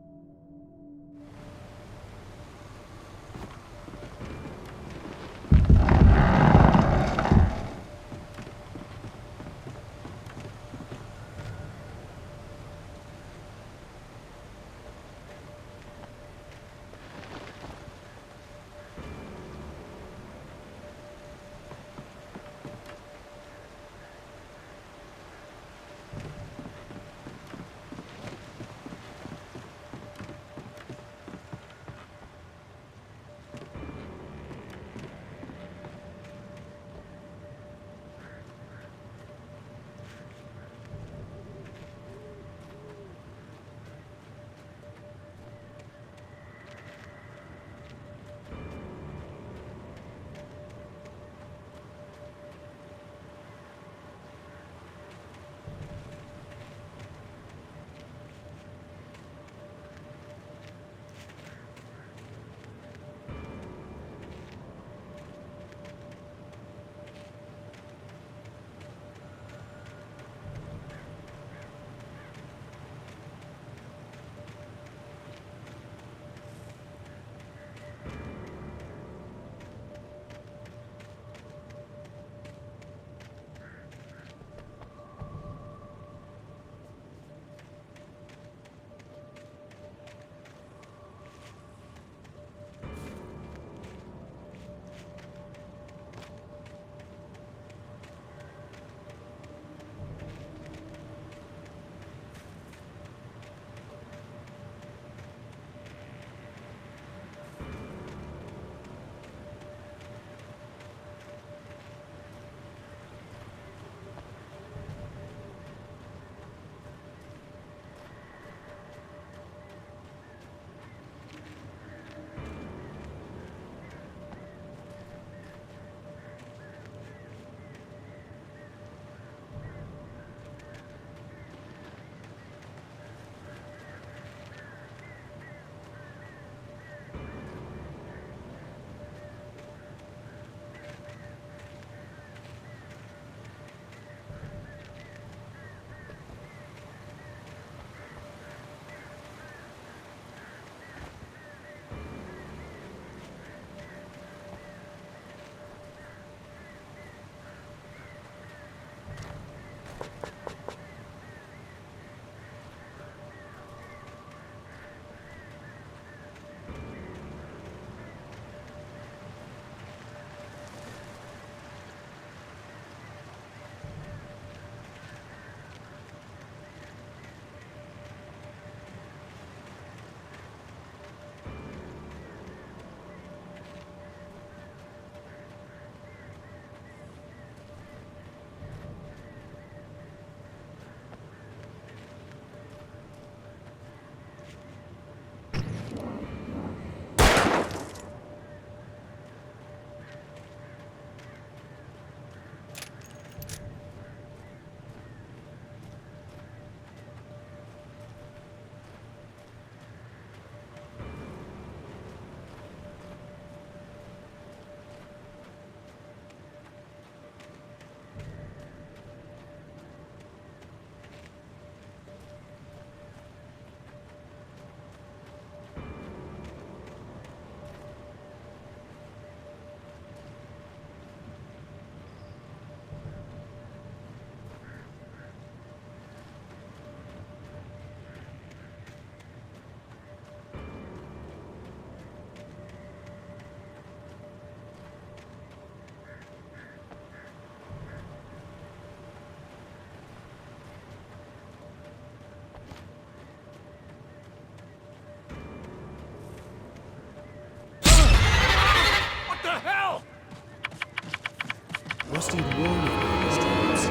Rusty had warned me about these traps. It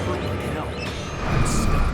hurt like hell. I was stuck.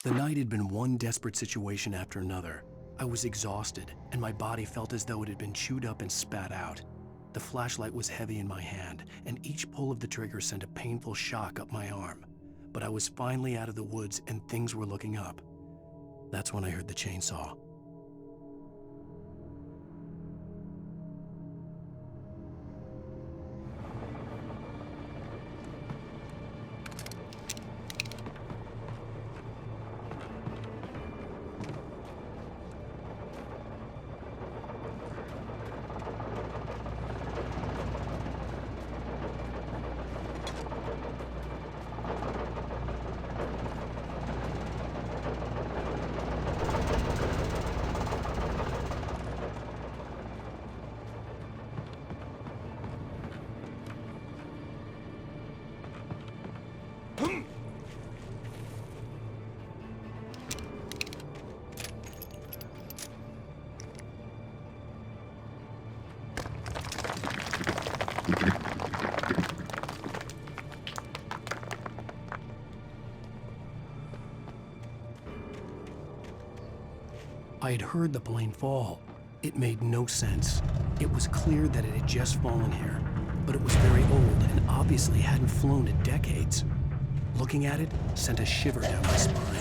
The night had been one desperate situation after another. I was exhausted, and my body felt as though it had been chewed up and spat out. The flashlight was heavy in my hand, and each pull of the trigger sent a painful shock up my arm. But I was finally out of the woods, and things were looking up. That's when I heard the chainsaw. I had heard the plane fall. It made no sense. It was clear that it had just fallen here, but it was very old and obviously hadn't flown in decades. Looking at it sent a shiver down my spine.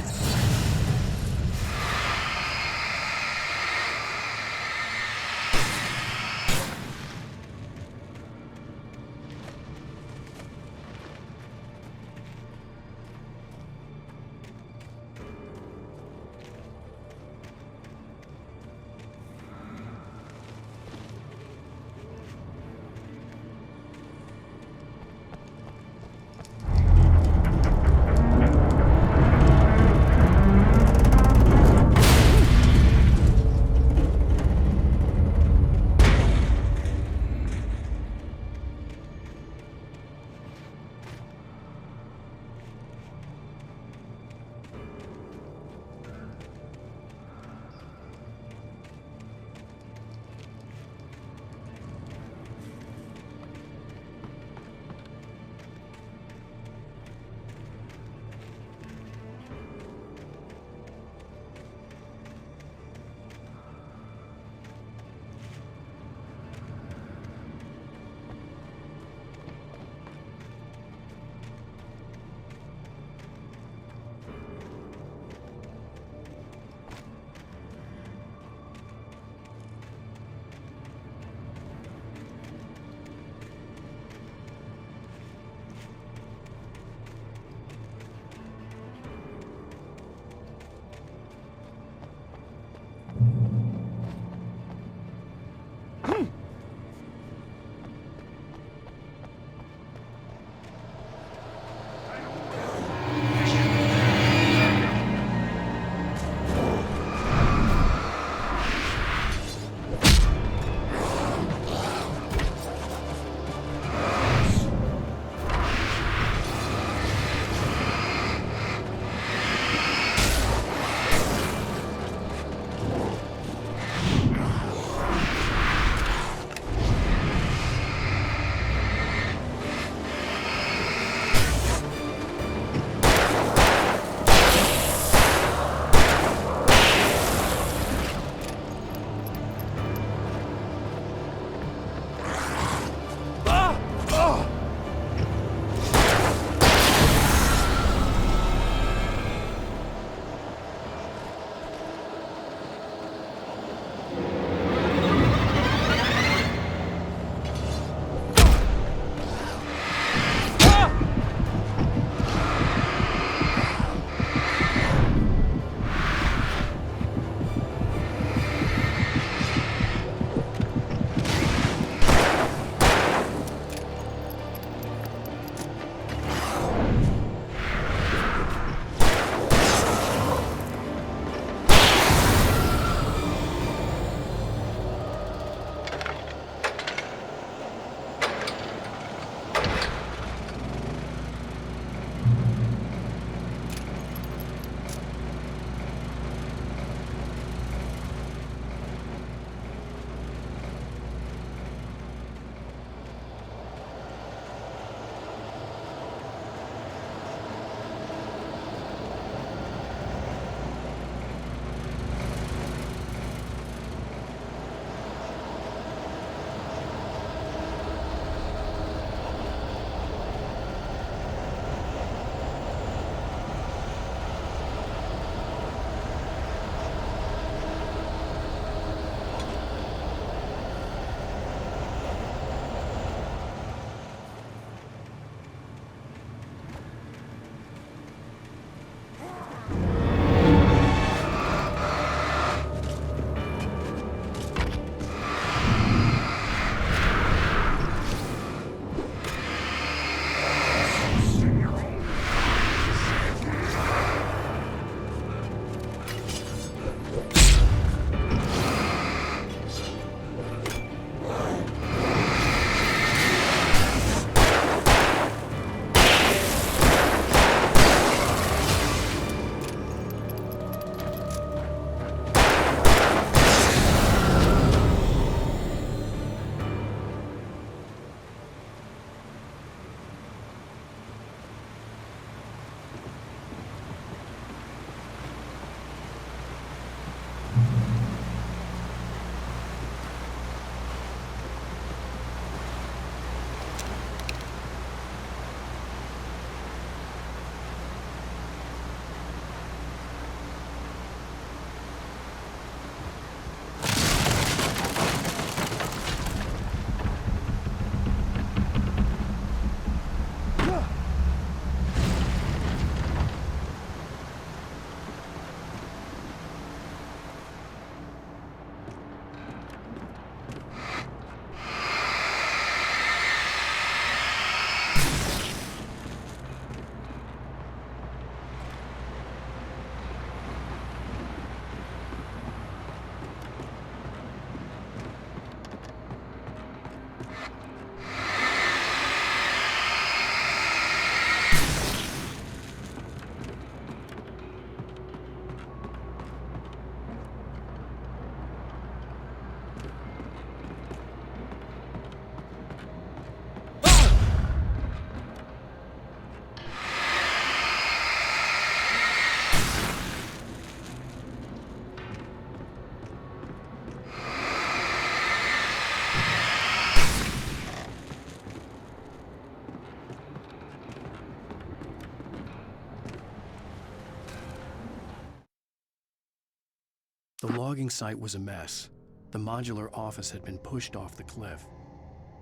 The logging site was a mess. The modular office had been pushed off the cliff.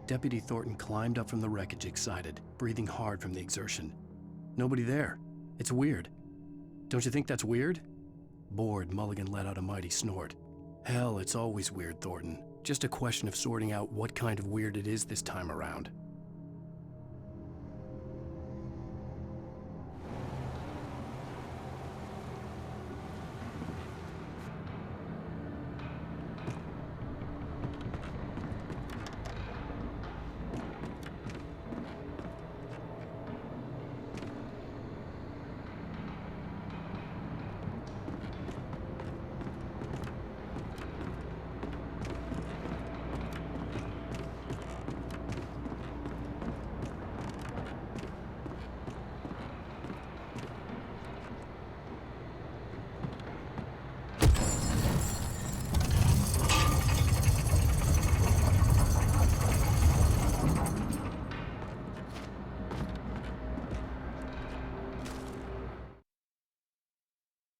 Deputy Thornton climbed up from the wreckage excited, breathing hard from the exertion. Nobody there. It's weird. Don't you think that's weird? Bored, Mulligan let out a mighty snort. Hell, it's always weird, Thornton. Just a question of sorting out what kind of weird it is this time around.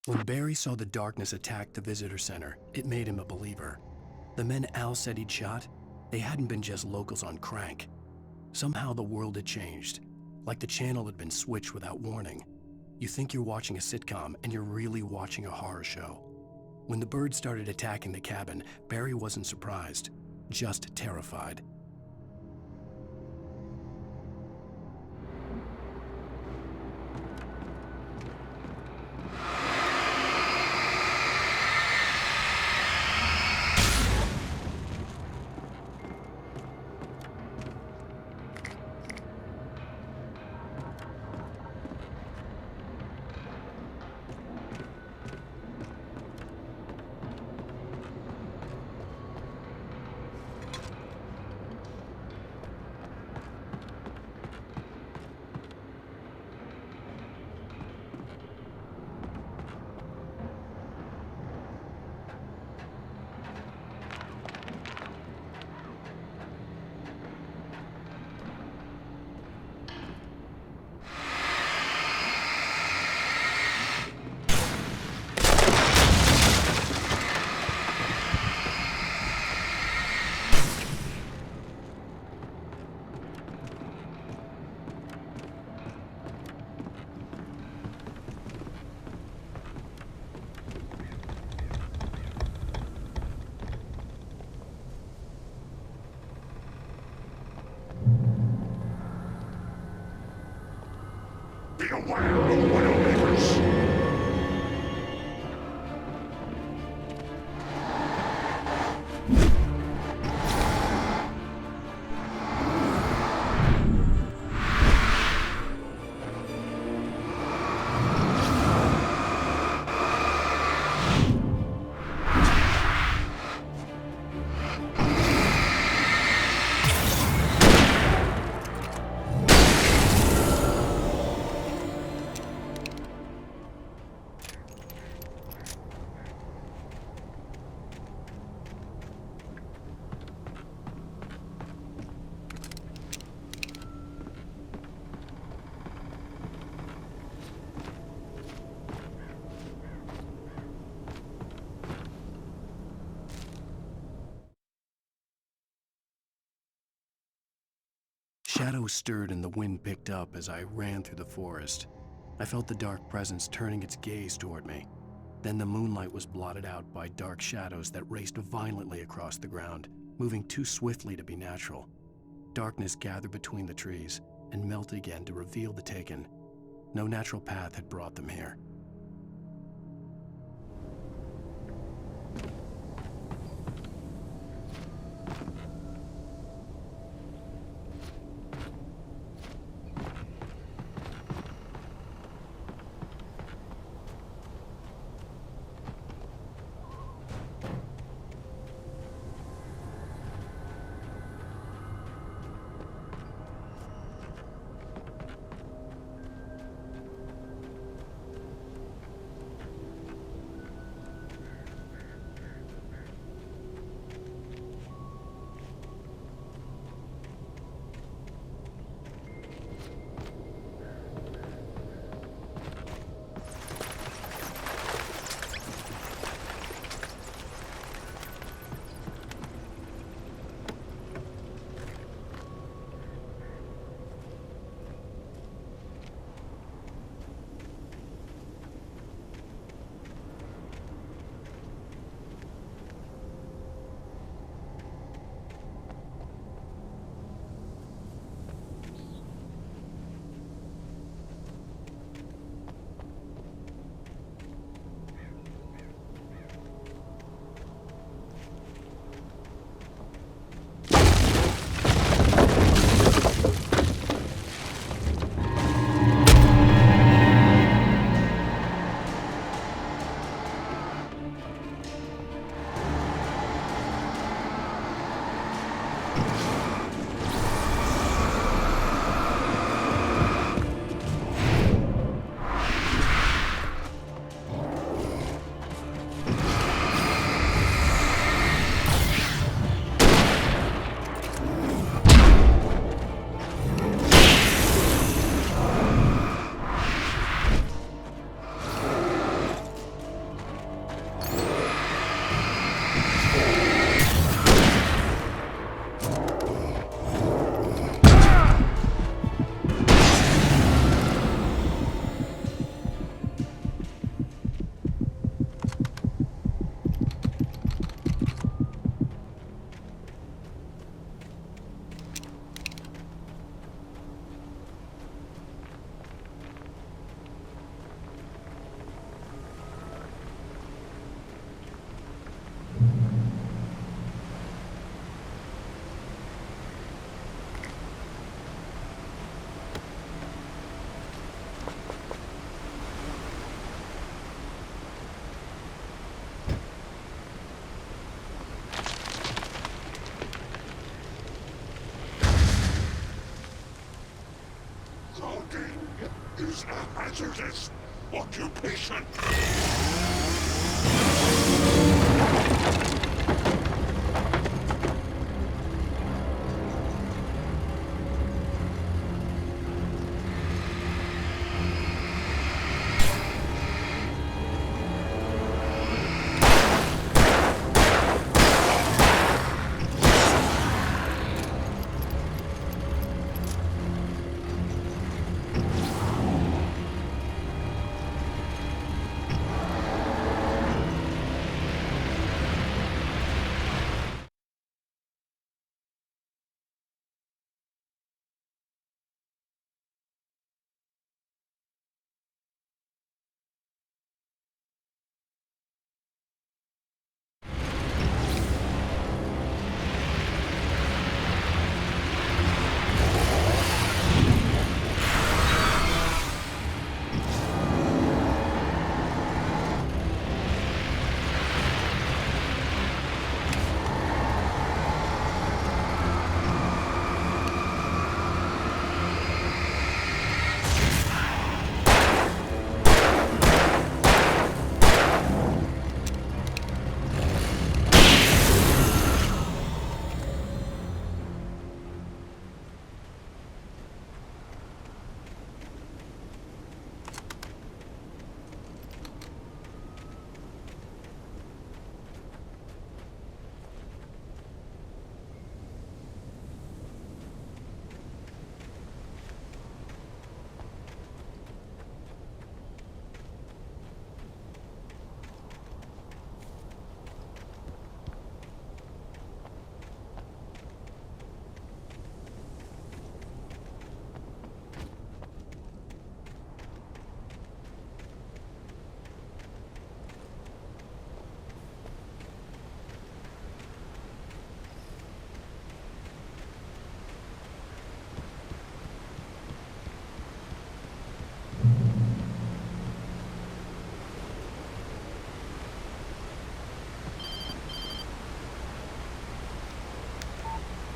When Barry saw the darkness attack the visitor center, it made him a believer. The men Al said he'd shot, they hadn't been just locals on crank. Somehow the world had changed, like the channel had been switched without warning. You think you're watching a sitcom, and you're really watching a horror show. When the birds started attacking the cabin, Barry wasn't surprised, just terrified. Beware of Widowmakers! Shadows stirred and the wind picked up as I ran through the forest. I felt the dark presence turning its gaze toward me. Then the moonlight was blotted out by dark shadows that raced violently across the ground, moving too swiftly to be natural. Darkness gathered between the trees and melted again to reveal the Taken. No natural path had brought them here. Scalding is a hazardous occupation.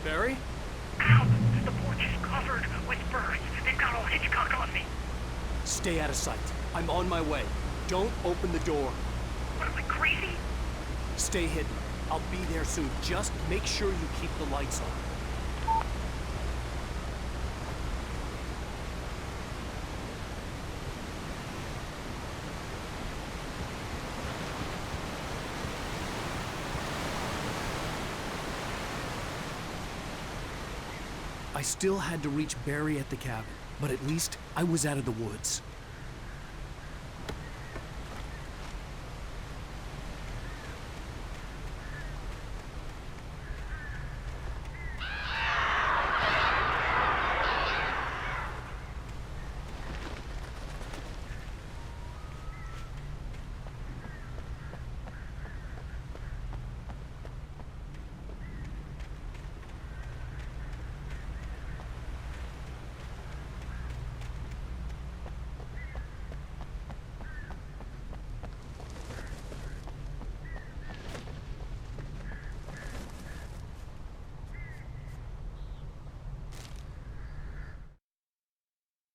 Barry? Ow! The porch is covered with birds. They've got all Hitchcock on me. Stay out of sight. I'm on my way. Don't open the door. What am I, crazy? Stay hidden. I'll be there soon. Just make sure you keep the lights on. I still had to reach Barry at the cabin, but at least I was out of the woods.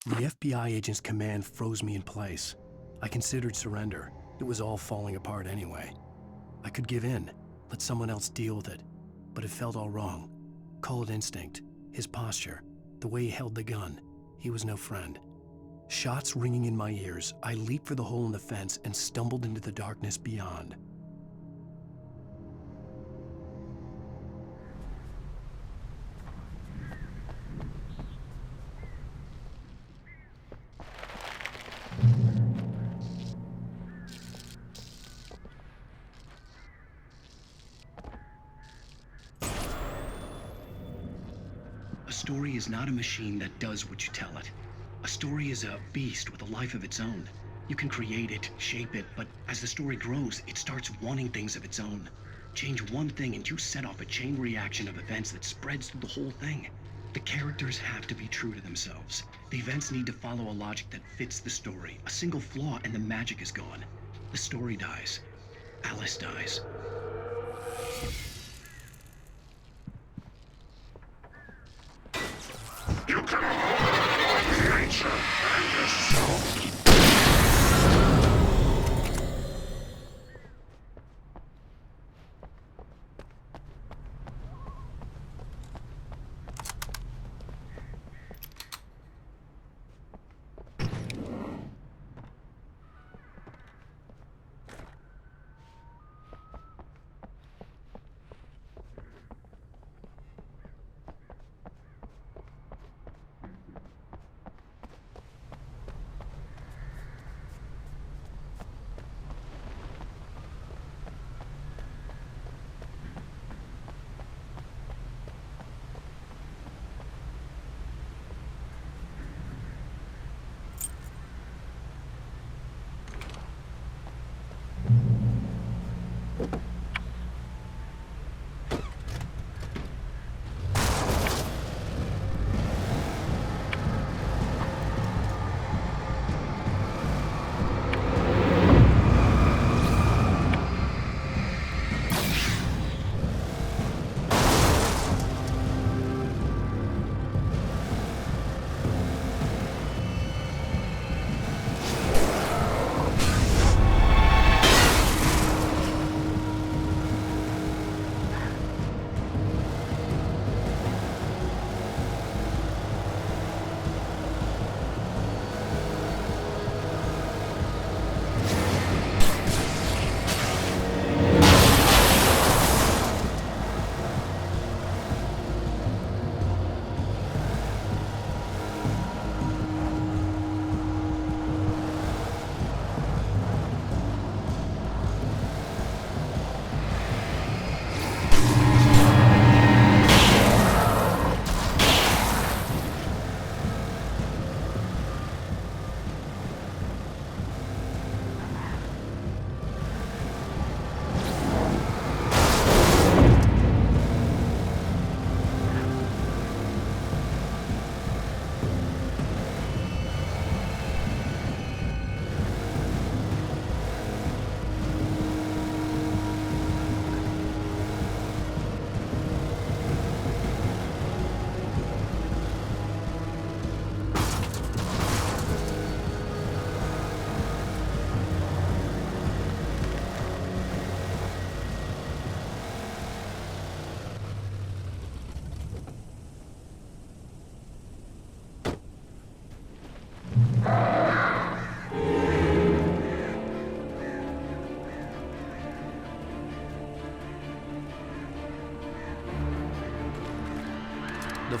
The FBI agent's command froze me in place. I considered surrender. It was all falling apart anyway. I could give in, let someone else deal with it. But it felt all wrong. Call it instinct, his posture, the way he held the gun. He was no friend. Shots ringing in my ears, I leaped for the hole in the fence and stumbled into the darkness beyond. A story is not a machine that does what you tell it. A story is a beast with a life of its own. You can create it, shape it, but as the story grows, it starts wanting things of its own. Change one thing and you set off a chain reaction of events that spreads through the whole thing. The characters have to be true to themselves. The events need to follow a logic that fits the story. A single flaw and the magic is gone. The story dies. Alice dies. You cannot hold the ancient!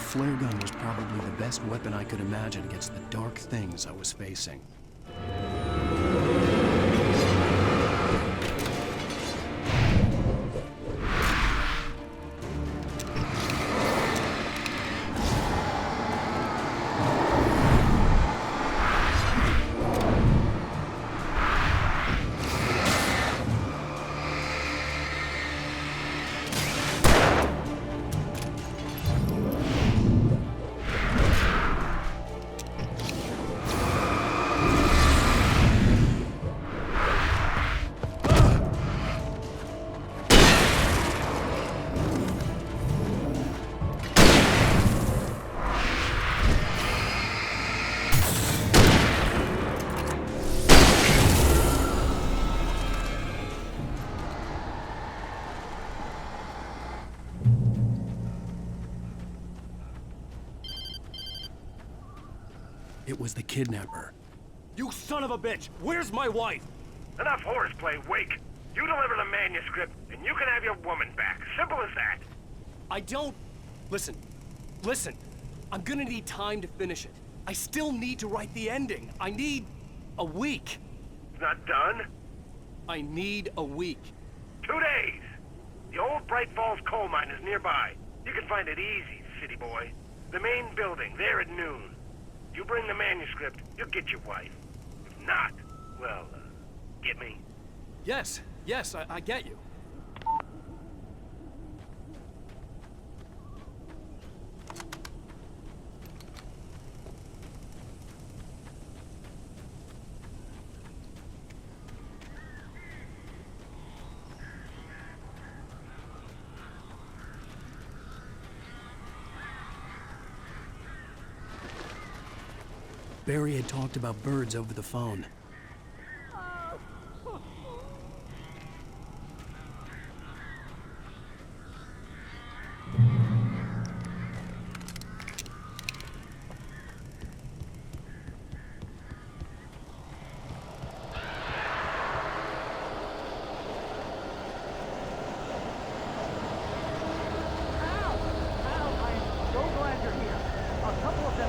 flare gun was probably the best weapon I could imagine against the dark things I was facing. It was the kidnapper. You son of a bitch! Where's my wife? Enough horseplay, Wake. You deliver the manuscript, and you can have your woman back. Simple as that. I don't... Listen. I'm gonna need time to finish it. I still need to write the ending. I need a week. It's not done? I need a week. 2 days. The old Bright Falls coal mine is nearby. You can find it easy, city boy. The main building, there at noon. You bring the manuscript, you'll get your wife. If not, well, get me? Yes, I get you. Barry had talked about birds over the phone.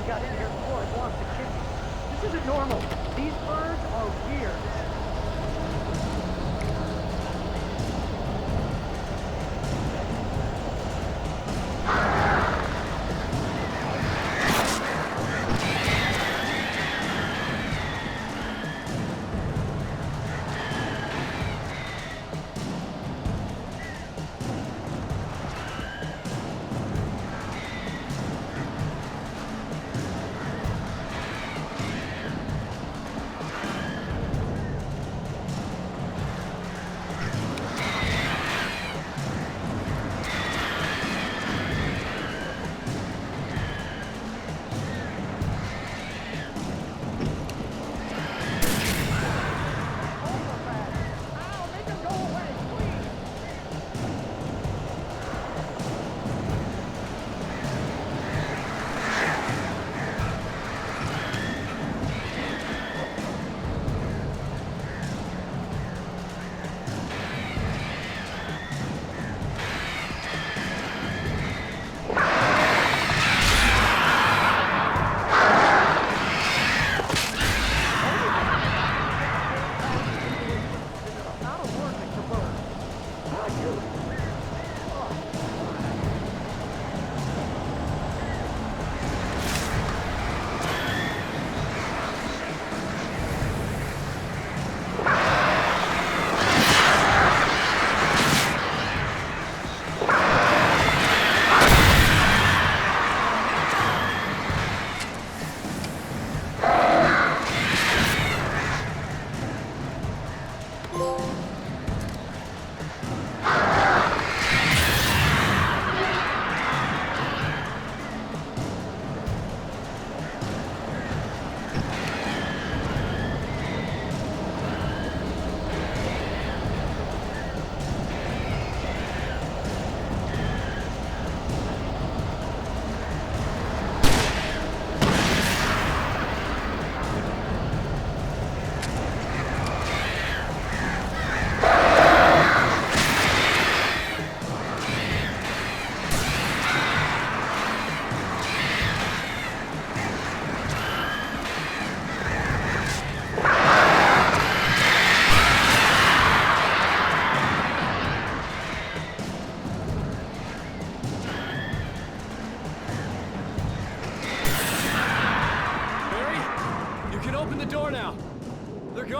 Got in here before it wants to kill you. This isn't normal. These birds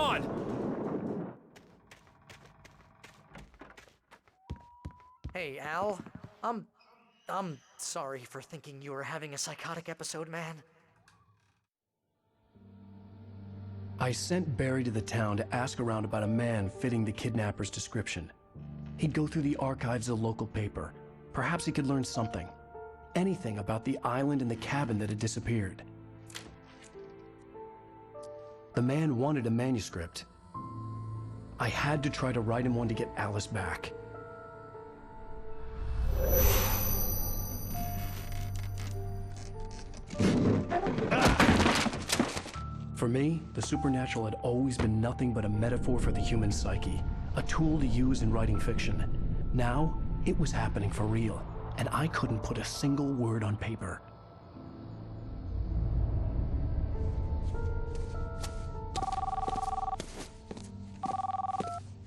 on? Hey, Al. I'm sorry for thinking you were having a psychotic episode, man. I sent Barry to the town to ask around about a man fitting the kidnapper's description. He'd go through the archives of the local paper. Perhaps he could learn something. Anything about the island and the cabin that had disappeared. The man wanted a manuscript. I had to try to write him one to get Alice back. For me, the supernatural had always been nothing but a metaphor for the human psyche, a tool to use in writing fiction. Now, it was happening for real, and I couldn't put a single word on paper.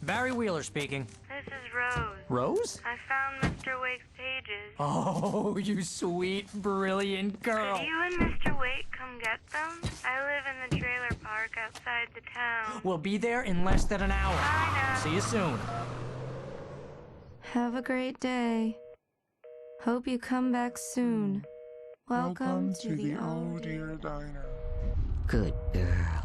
Barry Wheeler speaking. This is Rose. Rose? I found Mr. Wake's pages. Oh, you sweet, brilliant girl. Could you and Mr. Wake come get them? I live in the trailer park outside the town. We'll be there in less than an hour. Bye now. See you soon. Have a great day. Hope you come back soon. Welcome to the Old Dear Diner. Good girl.